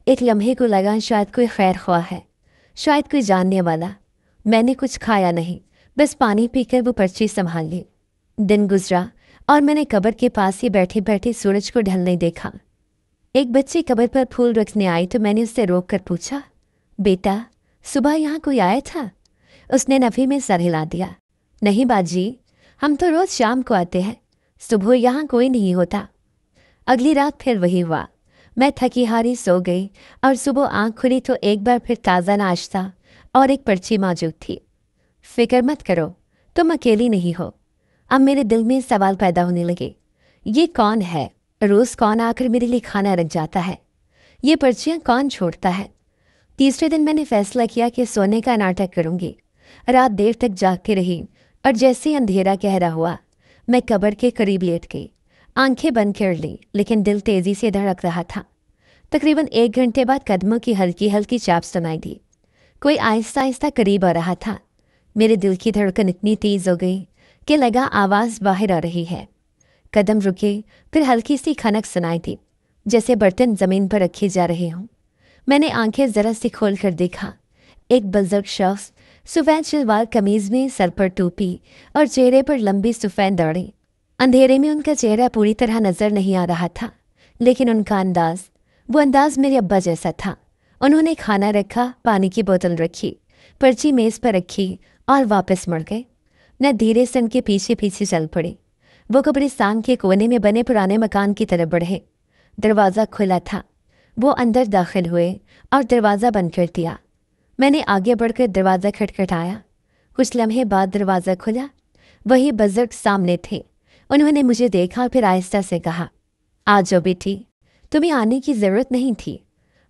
एक लम्हे को लगा शायद कोई खैर ख्वाह है, शायद कोई जानने वाला। मैंने कुछ खाया नहीं, बस पानी पीकर वो पर्ची संभाल ली। दिन गुजरा और मैंने कब्र के पास ही बैठे बैठे सूरज को ढलने देखा। एक बच्ची कब्र पर फूल रखने आई तो मैंने उससे रोक कर पूछा, बेटा सुबह यहाँ कोई आया था? उसने नफ़ी में सर हिला दिया, नहीं बाजी, हम तो रोज़ शाम को आते हैं, सुबह यहाँ कोई नहीं होता। अगली रात फिर वही हुआ। मैं थकी हारी सो गई और सुबह आँख खुली तो एक बार फिर ताज़ा नाश्ता और एक पर्ची मौजूद थी। फिक्र मत करो, तुम अकेली नहीं हो। अब मेरे दिल में सवाल पैदा होने लगे, ये कौन है? रोज़ कौन आकर मेरे लिए खाना रख जाता है? ये पर्चियाँ कौन छोड़ता है? तीसरे दिन मैंने फैसला किया कि सोने का नाटक करूँगी। रात देर तक जागती रही और जैसे ही अंधेरा गहरा हुआ मैं कब्र के करीब लेट गई। आंखें बंद कर ली, लेकिन दिल तेजी से धड़क रहा था। तकरीबन 1 घंटे बाद कदमों की हल्की हल्की चाप सुनाई दी। कोई आहिस्ता आहिस्ता करीब आ रहा था। मेरे दिल की धड़कन इतनी तेज हो गई कि लगा आवाज़ बाहर आ रही है। कदम रुके, फिर हल्की सी खनक सुनाई दी, जैसे बर्तन जमीन पर रखे जा रहे हों। मैंने आंखें जरा सी खोल कर देखा। एक बुजुर्ग शख्स सफ़ेद शलवार कमीज में, सर पर टोपी और चेहरे पर लंबी सफ़ेद दाढ़ी। अंधेरे में उनका चेहरा पूरी तरह नजर नहीं आ रहा था, लेकिन उनका वो अंदाज मेरे अब्बा जैसा था। उन्होंने खाना रखा, पानी की बोतल रखी, पर्ची मेज़ पर रखी और वापस मुड़ गए। न धीरे से उनके पीछे पीछे चल पड़े। वो कब्रिस्तान के कोने में बने पुराने मकान की तरफ बढ़े। दरवाज़ा खुला था। वो अंदर दाखिल हुए और दरवाज़ा बंद कर दिया। मैंने आगे बढ़कर दरवाज़ा खटखटाया। कुछ लम्हे बाद दरवाज़ा खुला। वही बुजुर्ग सामने थे। उन्होंने मुझे देखा और फिर आहिस्ता से कहा, आ जाओ बेटी, तुम्हें आने की ज़रूरत नहीं थी,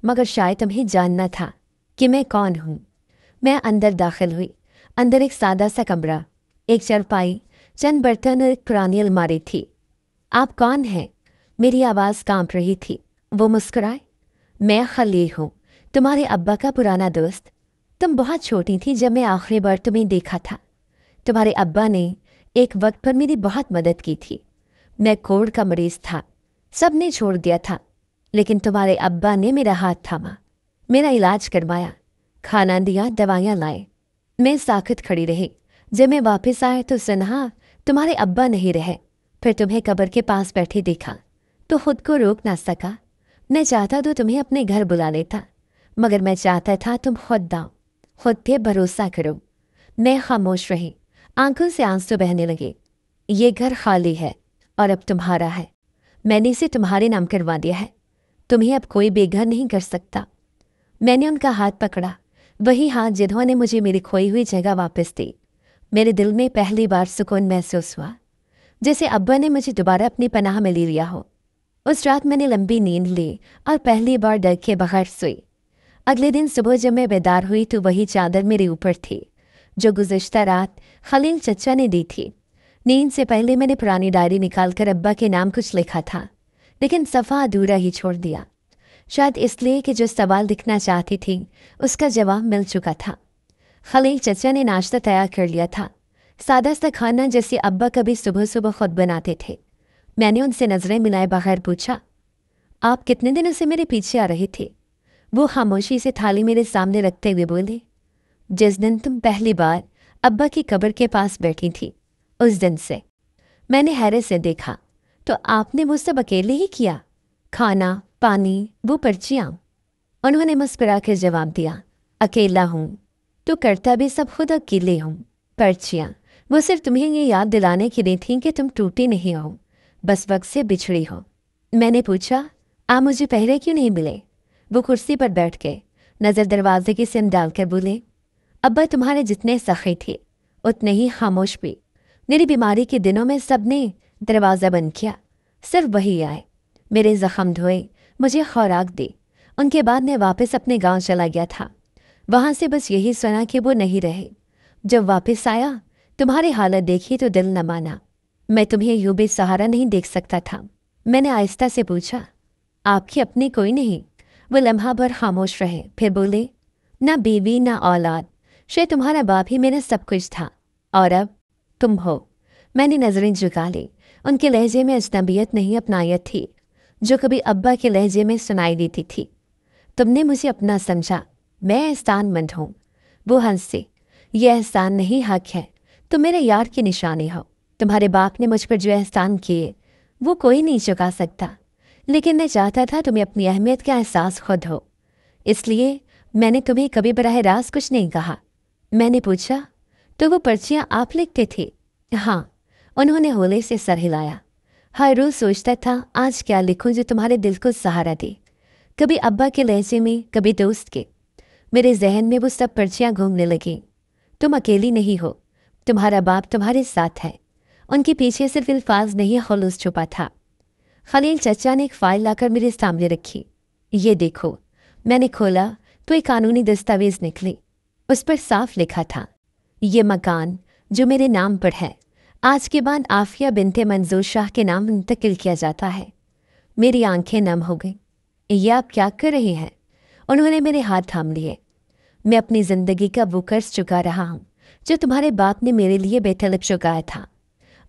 मगर शायद तुम्हें जानना था कि मैं कौन हूँ। मैं अंदर दाखिल हुई। अंदर एक सादा सा कमरा, एक चारपाई, चंद बर्तन और एक पुरानी अलमारी थी। आप कौन हैं? मेरी आवाज़ कांप रही थी। वो मुस्कुराए। मैं खलील हूँ, तुम्हारे अब्बा का पुराना दोस्त। तुम बहुत छोटी थी जब मैं आखिरी बार तुम्हें देखा था। तुम्हारे अब्बा ने एक वक्त पर मेरी बहुत मदद की थी। मैं कोढ़ का मरीज था, सब ने छोड़ दिया था, लेकिन तुम्हारे अब्बा ने मेरा हाथ थामा, मेरा इलाज करवाया, खाना दिया, दवाइयाँ लाए। मैं साखत खड़ी रही। जब मैं वापस आया तो सुना तुम्हारे अब्बा नहीं रहे। फिर तुम्हें कब्र के पास बैठे देखा तो खुद को रोक ना सका। मैं चाहता तो तुम्हें अपने घर बुला लेता, मगर मैं चाहता था तुम खुद दाओ, खुद पे भरोसा करो। मैं खामोश रही। आंखों से आंसू बहने लगे। ये घर खाली है और अब तुम्हारा है। मैंने इसे तुम्हारे नाम करवा दिया है। तुम्हें अब कोई बेघर नहीं कर सकता। मैंने उनका हाथ पकड़ा, वही हाथ जिन्होंने मुझे मेरी खोई हुई जगह वापस दी। मेरे दिल में पहली बार सुकून महसूस हुआ, जैसे अब्बा ने मुझे दोबारा अपनी पनाह में ले लिया हो। उस रात मैंने लंबी नींद ली और पहली बार डर के बगैर सोई। अगले दिन सुबह जब मैं बेदार हुई तो वही चादर मेरे ऊपर थी जो गुज़िश्ता रात खलील चचा ने दी थी। नींद से पहले मैंने पुरानी डायरी निकालकर अब्बा के नाम कुछ लिखा था, लेकिन सफ़ा अधूरा ही छोड़ दिया। शायद इसलिए कि जो सवाल लिखना चाहती थी उसका जवाब मिल चुका था। खलील चचा ने नाश्ता तैयार कर लिया था, सादा सा खाना जैसे अब्बा कभी सुबह सुबह खुद बनाते थे। मैंने उनसे नज़रें मिलाए बगैर पूछा, आप कितने दिनों से मेरे पीछे आ रहे थे? वो खामोशी से थाली मेरे सामने रखते हुए बोले, जिस दिन तुम पहली बार अब्बा की कब्र के पास बैठी थी, उस दिन से। मैंने हैरत से देखा, तो आपने वो सब अकेले ही किया? खाना, पानी, वो पर्चियाँ? उन्होंने मुस्कुरा कर जवाब दिया, अकेला हूँ तो करता भी सब खुद अकेले हूँ। पर्चियाँ वो सिर्फ तुम्हें ये याद दिलाने के लिए थीं कि तुम टूटी नहीं हो, बस वक्त से बिछड़ी हो। मैंने पूछा, आप मुझे पहले क्यों नहीं मिले? वो कुर्सी पर बैठ गए, नज़र दरवाजे की सिम डालकर बोले, अब्बा तुम्हारे जितने सखी थे उतने ही खामोश भी। मेरी बीमारी के दिनों में सब ने दरवाज़ा बंद किया, सिर्फ वही आए, मेरे ज़ख़म धोए, मुझे खुराक दी। उनके बाद मैं वापस अपने गांव चला गया था। वहाँ से बस यही सुना कि वो नहीं रहे। जब वापस आया तुम्हारी हालत देखी तो दिल न माना। मैं तुम्हें यूं बेसहारा नहीं देख सकता था। मैंने आहिस्ता से पूछा, आपकी अपनी कोई नहीं? वो लम्हा भर खामोश रहे, फिर बोले, ना बीवी ना औलाद, शायद तुम्हारा बाप ही मेरा सब कुछ था, और अब तुम हो। मैंने नज़रें झुका ली। उनके लहजे में अजनबियत नहीं अपनायत थी, जो कभी अब्बा के लहजे में सुनाई देती थी। तुमने मुझे अपना समझा, मैं एहसानमंद हूँ। वो हंसे, यह एहसान नहीं, हक है। तुम मेरे यार की निशानी हो। तुम्हारे बाप ने मुझ पर जो एहसान किए वो कोई नहीं चुका सकता, लेकिन मैं चाहता था तुम्हें अपनी अहमियत का एहसास खुद हो, इसलिए मैंने तुम्हें कभी बराह रास्त कुछ नहीं कहा। मैंने पूछा, तो वो पर्चियाँ आप लिखते थे? हाँ। उन्होंने होले से सर हिलाया। हर रोज़ सोचता था आज क्या लिखूं जो तुम्हारे दिल को सहारा दे। कभी अब्बा के लहजे में, कभी दोस्त के। मेरे जहन में वो सब पर्चियाँ घूमने लगीं। तुम अकेली नहीं हो, तुम्हारा बाप तुम्हारे साथ है। उनके पीछे सिर्फ अल्फाज नहीं, खुलूस छुपा था। खलील चचा ने एक फ़ाइल लाकर मेरे सामने रखी। ये देखो। मैंने खोला तो एक कानूनी दस्तावेज़ निकली। उस पर साफ लिखा था, ये मकान जो मेरे नाम पर है आज के बाद आफिया बिनते मंजूर शाह के नाम मुंतकिल किया जाता है। मेरी आंखें नम हो गईं। ये आप क्या कर रही हैं? उन्होंने मेरे हाथ थाम लिए। मैं अपनी ज़िंदगी का वो कर्ज चुका रहा हूँ जो तुम्हारे बाप ने मेरे लिए बेतलब चुकाया था,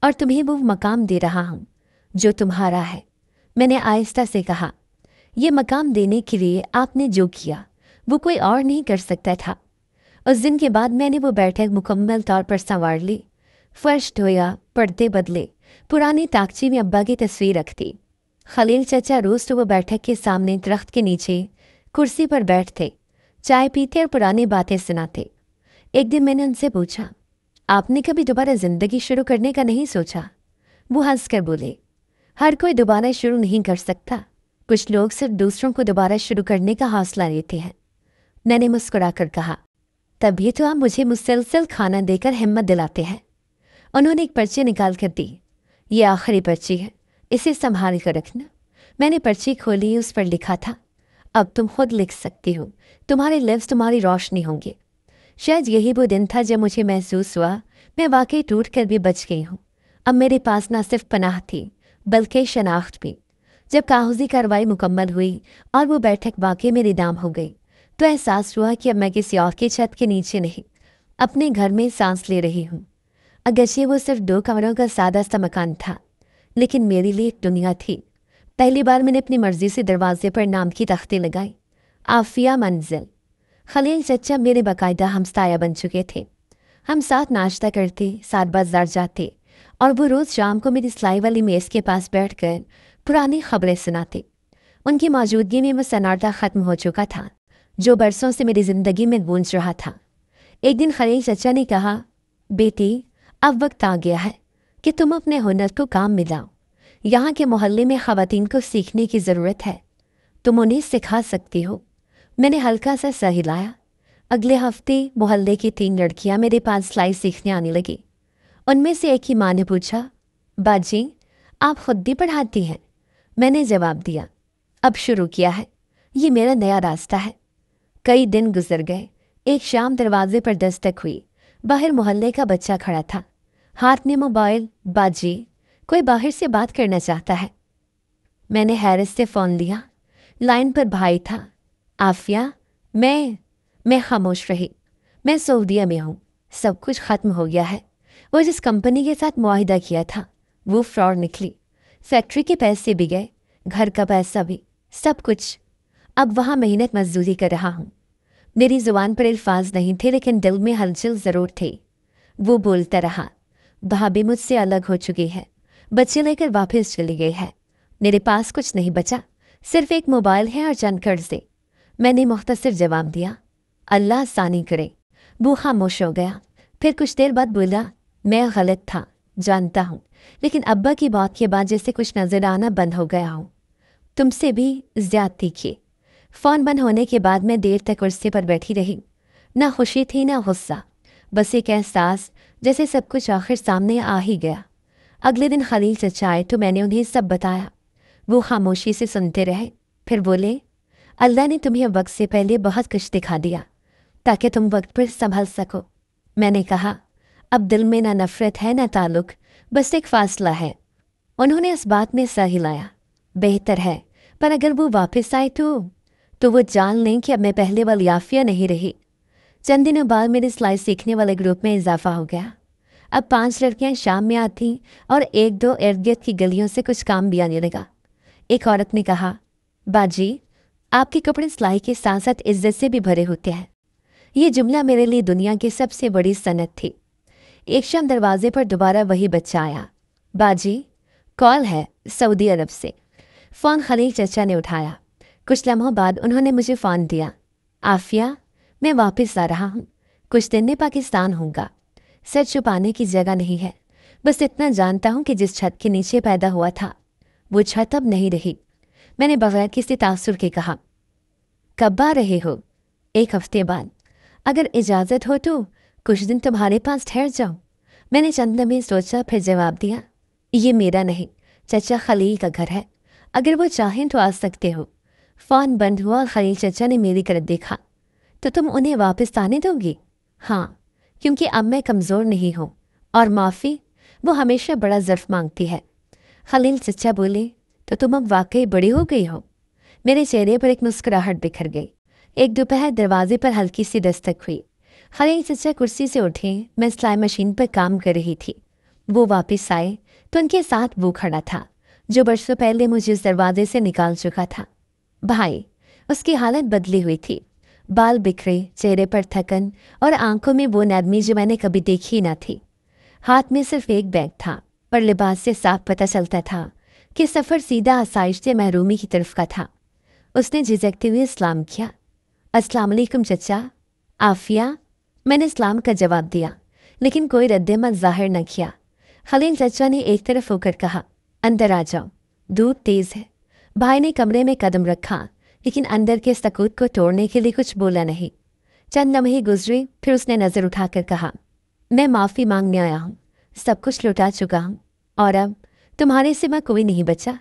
और तुम्हें वो मकाम दे रहा हूँ जो तुम्हारा है। मैंने आहिस्ता से कहा, ये मकाम देने के लिए आपने जो किया वो कोई और नहीं कर सकता था। उस दिन के बाद मैंने वो बैठक मुकम्मल तौर पर संवार ली। फर्श धोया, पर्दे बदले, पुरानी ताकची में अब्बा की तस्वीर रख दी। खलील चचा रोज़ तो वो बैठक के सामने दरख्त के नीचे कुर्सी पर बैठते, चाय पीते और पुरानी बातें सुनाते। एक दिन मैंने उनसे पूछा, आपने कभी दोबारा ज़िंदगी शुरू करने का नहीं सोचा? वो हंस कर बोले, हर कोई दोबारा शुरू नहीं कर सकता। कुछ लोग सिर्फ दूसरों को दोबारा शुरू करने का हौसला देते हैं। मैंने मुस्कुरा कर कहा, तभी तो आप मुझे मुसलसल खाना देकर हिम्मत दिलाते हैं। उन्होंने एक पर्ची निकाल कर दी। ये आखिरी पर्ची है, इसे संभाल कर रखना। मैंने पर्ची खोली, उस पर लिखा था, अब तुम खुद लिख सकती हो, तुम्हारे लफ्ज़ तुम्हारी रोशनी होंगे। शायद यही वो दिन था जब मुझे महसूस हुआ मैं वाकई टूट कर भी बच गई हूँ। अब मेरे पास ना सिर्फ पनाह थी बल्कि शनाख्त भी। जब कागज़ी कार्रवाई मुकम्मल हुई और वो बैठक वाकई मेरी दाम हो गई तो एहसास हुआ कि अब मैं किसी और की छत के नीचे नहीं, अपने घर में सांस ले रही हूँ। अगरचे वो सिर्फ 2 कमरों का सादा सा मकान था, लेकिन मेरे लिए एक दुनिया थी। पहली बार मैंने अपनी मर्जी से दरवाजे पर नाम की तख्ती लगाई, आफिया मंजिल। खलील चचा मेरे बाकायदा हमसाया बन चुके थे। हम साथ नाश्ता करते, साथ बाजार जाते, और वो रोज़ शाम को मेरी सिलाई वाली मेज़ के पास बैठकर पुरानी खबरें सुनाते। उनकी मौजूदगी में वो सन्नाटा ख़त्म हो चुका था जो बरसों से मेरी ज़िंदगी में गूंज रहा था। एक दिन खलील चचा ने कहा, बेटी, अब वक्त आ गया है कि तुम अपने हुनर को काम में लाओ। यहाँ के मोहल्ले में ख़वातीन को सीखने की ज़रूरत है, तुम उन्हें सिखा सकती हो। मैंने हल्का सा सर हिलाया। अगले हफ्ते मोहल्ले की 3 लड़कियाँ मेरे पास सिलाई सीखने आने लगी। उनमें से एक की माँ ने पूछा, बाजी, आप खुद भी पढ़ाती हैं? मैंने जवाब दिया, अब शुरू किया है, ये मेरा नया रास्ता है। कई दिन गुजर गए। एक शाम दरवाजे पर दस्तक हुई। बाहर मोहल्ले का बच्चा खड़ा था, हाथ में मोबाइल। बाजी, कोई बाहर से बात करना चाहता है। मैंने हैरत से फ़ोन लिया। लाइन पर भाई था। आफिया, मैं खामोश रही। मैं सऊदीया में हूँ, सब कुछ ख़त्म हो गया है। वो जिस कंपनी के साथ मुआहिदा किया था वो फ्रॉड निकली। फैक्ट्री के पैसे भी गए, घर का पैसा भी, सब कुछ। अब वहाँ मेहनत मजदूरी कर रहा हूँ। मेरी ज़ुबान पर अल्फाज नहीं थे, लेकिन दिल में हलचल ज़रूर थी। वो बोलता रहा, भाभी मुझसे अलग हो चुकी है, बच्चे लेकर वापस चली गई है। मेरे पास कुछ नहीं बचा, सिर्फ एक मोबाइल है और चंद कर्ज़े। मैंने मुख्तसर जवाब दिया, अल्लाह आसानी करे। वो खामोश हो गया। फिर कुछ देर बाद बोला, मैं गलत था, जानता हूँ, लेकिन अब्बा की बात के बाद जैसे कुछ नज़र आना बंद हो गया हूँ। तुमसे भी ज़्यादती की। फ़ोन बंद होने के बाद मैं देर तक कुर्सी पर बैठी रही। ना खुशी थी ना गुस्सा, बस एक एहसास जैसे सब कुछ आखिर सामने आ ही गया। अगले दिन खलील चचा आए तो मैंने उन्हें सब बताया। वो खामोशी से सुनते रहे, फिर बोले, अल्लाह ने तुम्हें वक्त से पहले बहुत कुछ दिखा दिया ताकि तुम वक्त पर संभल सको। मैंने कहा, अब दिल में ना नफ़रत है ना ताल्लुक़, बस एक फ़ासला है। उन्होंने इस बात में सर हिलाया। बेहतर है, पर अगर वो वापस आए तो वो जान लें कि अब मैं पहले वाली आफिया नहीं रही। चंद दिनों बाद मेरे सिलाई सीखने वाले ग्रुप में इजाफा हो गया। अब 5 लड़कियां शाम में आती और 1-2 इर्द गिर्द की गलियों से कुछ काम भी आने लगा। एक औरत ने कहा, बाजी, आपके कपड़े सिलाई के साथ साथ इज्जत से भी भरे होते हैं। ये जुमला मेरे लिए दुनिया की सबसे बड़ी सनत थी। एक शाम दरवाजे पर दोबारा वही बच्चा आया। बाजी, कॉल है सऊदी अरब से। फ़ोन खलील चचा ने उठाया। कुछ लम्हों बाद उन्होंने मुझे फ़ोन दिया, आफिया, मैं वापस आ रहा हूँ, कुछ दिन में पाकिस्तान होगा। सर छुपाने की जगह नहीं है, बस इतना जानता हूँ कि जिस छत के नीचे पैदा हुआ था वो छत अब नहीं रही। मैंने बगैर किसी तासुर के कहा, कब आ रहे हो? 1 हफ्ते बाद। अगर इजाज़त हो तो कुछ दिन तुम्हारे पास ठहर जाओ। मैंने चंद लम्हे सोचा, फिर जवाब दिया, ये मेरा नहीं, चचा खलील का घर है, अगर वो चाहें तो आ सकते हो। फ़ोन बंद हुआ और खलील चचा ने मेरी तरफ देखा। तो तुम उन्हें वापस आने दोगी? हाँ, क्योंकि अब मैं कमज़ोर नहीं हूँ। और माफ़ी, वो हमेशा बड़ा ज़र्फ मांगती है। खलील चचा बोले, तो तुम अब वाकई बड़ी हो गई हो। मेरे चेहरे पर एक मुस्कुराहट बिखर गई। एक दोपहर दरवाजे पर हल्की सी दस्तक हुई। खलील चचा कुर्सी से उठे। मैं सिलाई मशीन पर काम कर रही थी। वो वापस आए तो उनके साथ वो खड़ा था जो बरसों पहले मुझे उस दरवाजे से निकाल चुका था। भाई। उसकी हालत बदली हुई थी। बाल बिखरे, चेहरे पर थकन और आंखों में वो नरमी जो मैंने कभी देखी न थी। हाथ में सिर्फ एक बैग था, पर लिबास से साफ पता चलता था कि सफ़र सीधा आसाइश से महरूमी की तरफ का था। उसने झिझकते हुए सलाम किया। अस्सलाम वालेकुम चचा। आफिया। मैंने सलाम का जवाब दिया, लेकिन कोई रद्द-ए-अमल ज़ाहिर न किया। खलील चचा ने एक तरफ होकर कहा, अंदर आ जाओ, धूप तेज़ है। भाई ने कमरे में कदम रखा, लेकिन अंदर के सकूत को तोड़ने के लिए कुछ बोला नहीं। चंद लम्हे गुजरे, फिर उसने नज़र उठाकर कहा, मैं माफ़ी मांगने आया हूँ। सब कुछ लुटा चुका हूँ और अब तुम्हारे सिवा कोई नहीं बचा।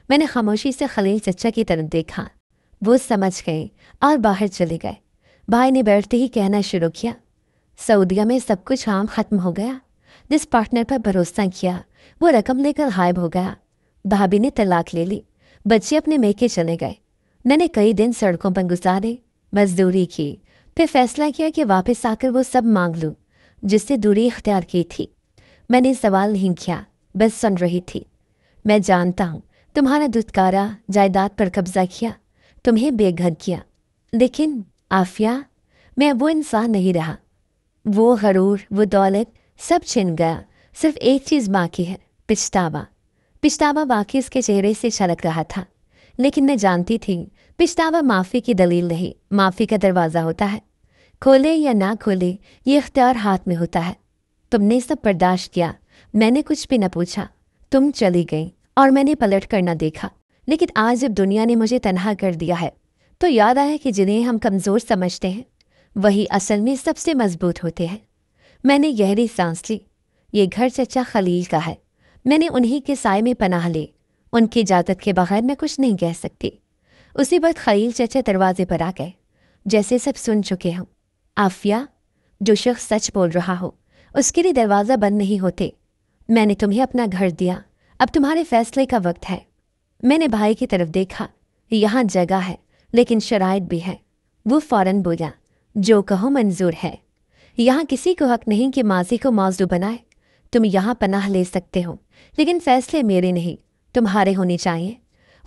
मैंने खामोशी से खलील चचा की तरफ देखा। वो समझ गए और बाहर चले गए। भाई ने बैठते ही कहना शुरू किया, सऊदिया में सब कुछ आम ख़त्म हो गया। जिस पार्टनर पर भरोसा किया वो रकम लेकर गायब हो गया। भाभी ने तलाक ले ली। बच्चे अपने मेके चले गए। मैंने कई दिन सड़कों पर गुजारे, मजदूरी की, फिर फैसला किया कि वापस आकर वो सब मांग लूँ जिससे दूरी इख्तियार की थी। मैंने सवाल नहीं किया, बस सुन रही थी। मैं जानता हूँ तुम्हारा दुत्कारा जायदाद पर कब्जा किया, तुम्हें बेघर किया, लेकिन आफिया, मैं वो इंसान नहीं रहा। वो गरूर, वो दौलत सब छिन गया। सिर्फ एक चीज़ बाकी है, पछतावा। पछतावा वाकई उसके चेहरे से छलक रहा था, लेकिन मैं जानती थी पछतावा माफ़ी की दलील नहीं, माफ़ी का दरवाज़ा होता है। खोले या ना खोले ये इख्तियार हाथ में होता है। तुमने सब बर्दाश्त किया, मैंने कुछ भी न पूछा। तुम चली गई और मैंने पलट कर न देखा। लेकिन आज जब दुनिया ने मुझे तन्हा कर दिया है तो याद आया कि जिन्हें हम कमज़ोर समझते हैं वही असल में सबसे मजबूत होते हैं। मैंने गहरी सांस ली। ये घर चचा खलील का है। मैंने उन्हीं के साए में पनाह ली। उनकी इजाज़त के बगैर मैं कुछ नहीं कह सकती। उसी वक्त खलील चचा दरवाजे पर आ गए, जैसे सब सुन चुके हों। आफिया, जो शख्स सच बोल रहा हो उसके लिए दरवाज़ा बंद नहीं होते। मैंने तुम्हें अपना घर दिया, अब तुम्हारे फैसले का वक्त है। मैंने भाई की तरफ देखा। यहाँ जगह है, लेकिन शराइत भी है। वो फ़ौरन बोला, जो कहो मंजूर है। यहाँ किसी को हक नहीं कि माजी को मौजू बनाए। तुम यहाँ पनाह ले सकते हो, लेकिन फैसले मेरे नहीं, तुम्हारे होने चाहिए।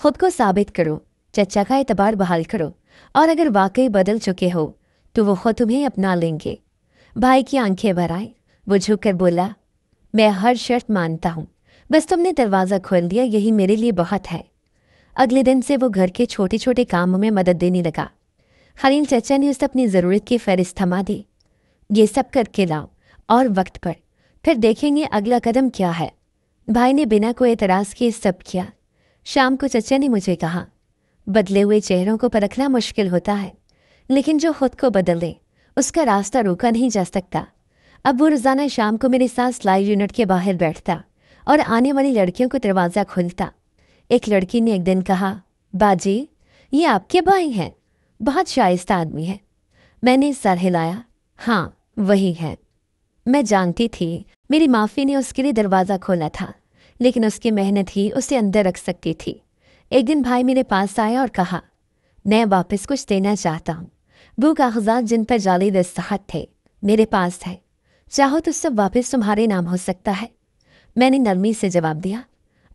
खुद को साबित करो, चचा का एतबार बहाल करो, और अगर वाकई बदल चुके हो तो वो खुद तुम्हें अपना लेंगे। भाई की आंखें भर आई। वो झुककर बोला, मैं हर शर्त मानता हूँ, बस तुमने दरवाज़ा खोल दिया, यही मेरे लिए बहुत है। अगले दिन से वो घर के छोटे छोटे कामों में मदद देने लगा। खलील चचा ने उसे अपनी ज़रूरत की फहरिस्त थमा दी। ये सब करके लाओ और वक्त पर, फिर देखेंगे अगला कदम क्या है। भाई ने बिना कोई एतराज़ किए सब किया। शाम को चचा ने मुझे कहा, बदले हुए चेहरों को परखना मुश्किल होता है, लेकिन जो खुद को बदले उसका रास्ता रोका नहीं जा सकता। अब वो रोज़ाना शाम को मेरे साथ सिलाई यूनिट के बाहर बैठता और आने वाली लड़कियों को दरवाज़ा खोलता। एक लड़की ने एक दिन कहा, बाजी, ये आपके भाई हैं, बहुत शाइस्ता आदमी है। मैंने सर हिलाया, हाँ वही है। मैं जानती थी मेरी माफ़ी ने उसके लिए दरवाज़ा खोला था, लेकिन उसकी मेहनत ही उसे अंदर रख सकती थी। एक दिन भाई मेरे पास आया और कहा, मैं वापस कुछ देना चाहता हूँ। वो कागजात जिन पर जाली दस्तखत थे मेरे पास है, चाहो तो सब वापस तुम्हारे नाम हो सकता है। मैंने नरमी से जवाब दिया,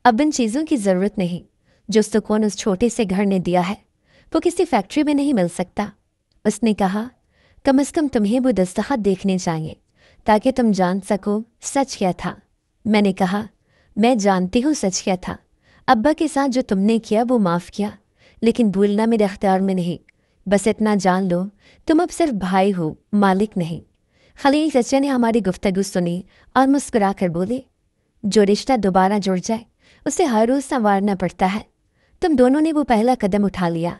अब इन चीज़ों की ज़रूरत नहीं। जो सुकून उस छोटे से घर ने दिया है वो किसी फैक्ट्री में नहीं मिल सकता। उसने कहा, कम से कम तुम्हें वो दस्तखत देखने चाहिए ताकि तुम जान सको सच क्या था। मैंने कहा, मैं जानती हूँ सच क्या था। अब्बा के साथ जो तुमने किया वो माफ़ किया, लेकिन भूलना मेरे अख्तियार में नहीं। बस इतना जान लो, तुम अब सिर्फ भाई हो, मालिक नहीं। खलील चचा ने हमारी गुफ्तगू सुनी और मुस्कुरा कर बोले, जो रिश्ता दोबारा जुड़ जाए उसे हर रोज़ संवारना पड़ता है। तुम दोनों ने वो पहला कदम उठा लिया।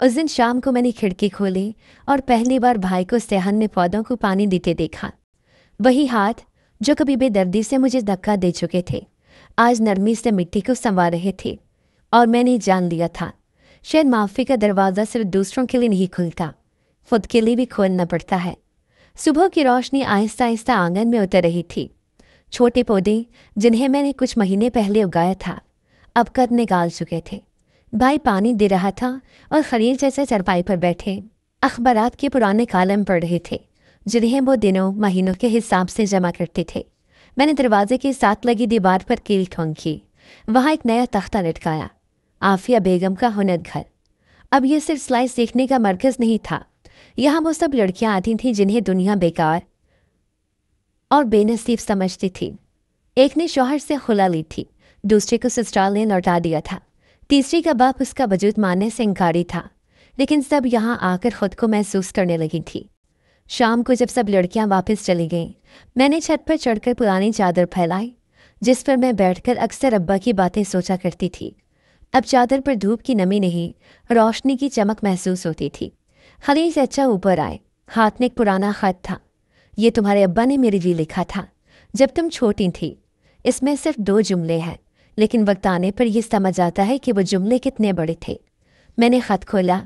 उस दिन शाम को मैंने खिड़की खोली और पहली बार भाई को सेहन ने पौधों को पानी देते देखा। वही हाथ जो कभी बेदर्दी से मुझे धक्का दे चुके थे आज नरमी से मिट्टी को संवार रहे थे। और मैंने जान लिया था, शायद माफ़ी का दरवाज़ा सिर्फ दूसरों के लिए नहीं खुलता, खुद के लिए भी खोलना पड़ता है। सुबह की रोशनी आहिस्ता आहिस्ता आंगन में उतर रही थी। छोटे पौधे जिन्हें मैंने कुछ महीने पहले उगाया था अब कद निकाल चुके थे। भाई पानी दे रहा था और खलील जैसे चरपाई पर बैठे अखबारात के पुराने कालम पढ़ रहे थे जिन्हें वो दिनों महीनों के हिसाब से जमा करते थे। मैंने दरवाजे के साथ लगी दीवार पर कील ठोंकी। वहाँ एक नया तख्ता लटकाया, आफिया बेगम का हुनर घर। अब यह सिर्फ सिलाई सीखने का मरकज़ नहीं था, यहाँ वो सब लड़कियाँ आती थीं जिन्हें दुनिया बेकार और बेनसीब समझती थी। एक ने शौहर से खुला ली थी, दूसरे को ससुराल ने लौटा दिया था, तीसरी का बाप उसका वजूद मानने से इंकारी था। लेकिन सब यहाँ आकर खुद को महसूस करने लगी थी। शाम को जब सब लड़कियां वापस चली गईं, मैंने छत पर चढ़कर पुरानी चादर फैलाई जिस पर मैं बैठकर अक्सर अब्बा की बातें सोचा करती थी। अब चादर पर धूप की नमी नहीं, रोशनी की चमक महसूस होती थी। खलील चाचा ऊपर आए, हाथ में एक पुराना खत था। ये तुम्हारे अब्बा ने मेरे लिए लिखा था जब तुम छोटी थी। इसमें सिर्फ 2 जुमले हैं, लेकिन वक्त आने पर यह समझ आता है कि वो जुमले कितने बड़े थे। मैंने खत खोला।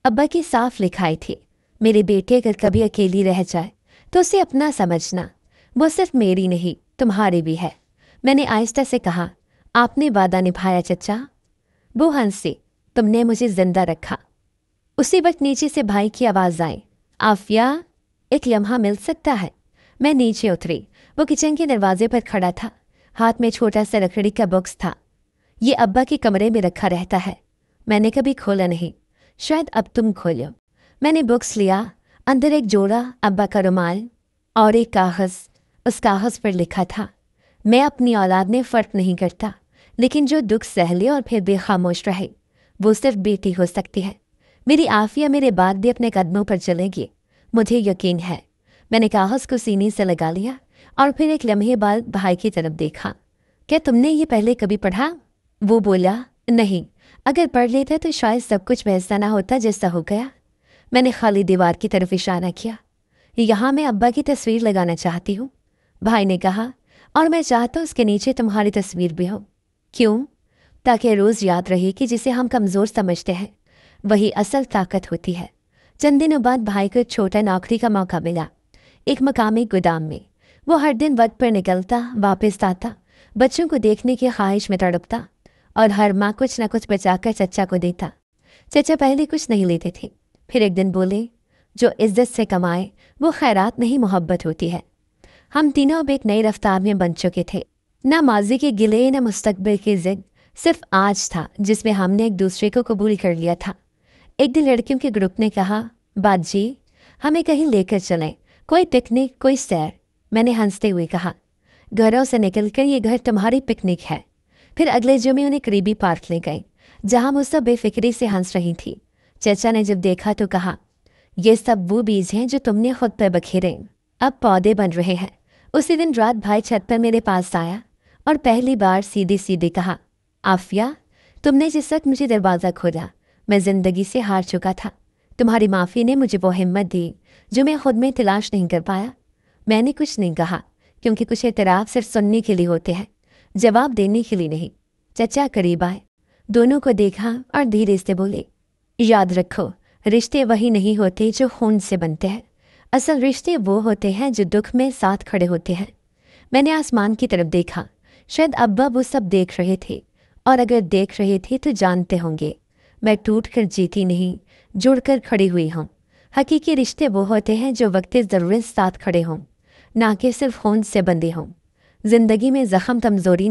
अब्बा की साफ लिखाई थी, मेरे बेटे अगर कभी अकेली रह जाए तो उसे अपना समझना, वो सिर्फ मेरी नहीं तुम्हारी भी है। मैंने आहिस्ता से कहा, आपने वादा निभाया चचा। वो हंसी, तुमने मुझे जिंदा रखा। उसी वक्त नीचे से भाई की आवाज़ आई, आफिया एक लम्हा मिल सकता है। मैं नीचे उतरी। वो किचन के दरवाजे पर खड़ा था, हाथ में छोटा सा लकड़ी का बॉक्स था। ये अब्बा के कमरे में रखा रहता है, मैंने कभी खोला नहीं, शायद अब तुम खोलो। मैंने बुक्स लिया। अंदर एक जोड़ा अब्बा का रुमाल और एक कागज़। उस कागज़ पर लिखा था, मैं अपनी औलाद में फ़र्क नहीं करता, लेकिन जो दुख सह ले और फिर भी खामोश रहे वो सिर्फ बेटी हो सकती है। मेरी आफिया मेरे बाद भी अपने कदमों पर चलेगी, मुझे यकीन है। मैंने कागज़ को सीने से लगा लिया और फिर एक लम्हे बाद भाई की तरफ देखा। क्या तुमने ये पहले कभी पढ़ा? वो बोला, नहीं, अगर पढ़ लेता तो शायद सब कुछ वैसा ना होता जैसा हो गया। मैंने खाली दीवार की तरफ इशारा किया। यहाँ मैं अब्बा की तस्वीर लगाना चाहती हूँ, भाई ने कहा, और मैं चाहता हूँ उसके नीचे तुम्हारी तस्वीर भी हो। क्यों? ताकि रोज़ याद रहे कि जिसे हम कमज़ोर समझते हैं वही असल ताकत होती है। चंद दिनों बाद भाई को एक छोटा नौकरी का मौका मिला, एक मकामी गोदाम में। वो हर दिन वक्त पर निकलता, वापस आता, बच्चों को देखने की ख्वाहिश में तड़पता और हर माँ कुछ न कुछ बचाकर चचा को देता। चचा पहले कुछ नहीं लेते थे, फिर एक दिन बोले, जो इज्जत से कमाए वो खैरात नहीं मोहब्बत होती है। हम तीनों अब एक नई रफ्तार में बन चुके थे। ना माजी के गिले न मुस्तकबिल की जिद, सिर्फ आज था जिसमें हमने एक दूसरे को कबूल कर लिया था। एक दिन लड़कियों के ग्रुप ने कहा, बाजी हमें कहीं लेकर चलें, कोई पिकनिक, कोई सैर। मैंने हंसते हुए कहा, घरों से निकलकर ये घर तुम्हारी पिकनिक है। फिर अगले जुमे उन्हें करीबी पार्क ले गए जहाँ वो सब बेफिक्री से हंस रही थी। चचा ने जब देखा तो कहा, ये सब वो बीज हैं जो तुमने खुद पर बखेरे, अब पौधे बन रहे हैं। उसी दिन रात भाई छत पर मेरे पास आया और पहली बार सीधे सीधे कहा, आफिया तुमने जिस वक्त मुझे दरवाज़ा खोला मैं ज़िंदगी से हार चुका था। तुम्हारी माफ़ी ने मुझे वो हिम्मत दी जो मैं खुद में तलाश नहीं कर पाया। मैंने कुछ नहीं कहा क्योंकि कुछ एतराफ़ सिर्फ सुनने के लिए होते हैं, जवाब देने के लिए नहीं। चचा करीब आए, दोनों को देखा और धीरे से बोले, याद रखो, रिश्ते वही नहीं होते जो खून से बनते हैं, असल रिश्ते वो होते हैं जो दुख में साथ खड़े होते हैं। मैंने आसमान की तरफ देखा, शायद अब्बा वो सब देख रहे थे, और अगर देख रहे थे तो जानते होंगे मैं टूट कर जीती नहीं, जुड़कर खड़ी हुई हूँ। हकीकी रिश्ते वो होते हैं जो वक्त ज़रूरत साथ खड़े हों, ना कि सिर्फ खून से बंधे हों। ज़िंदगी में ज़ख्म कमज़ोरी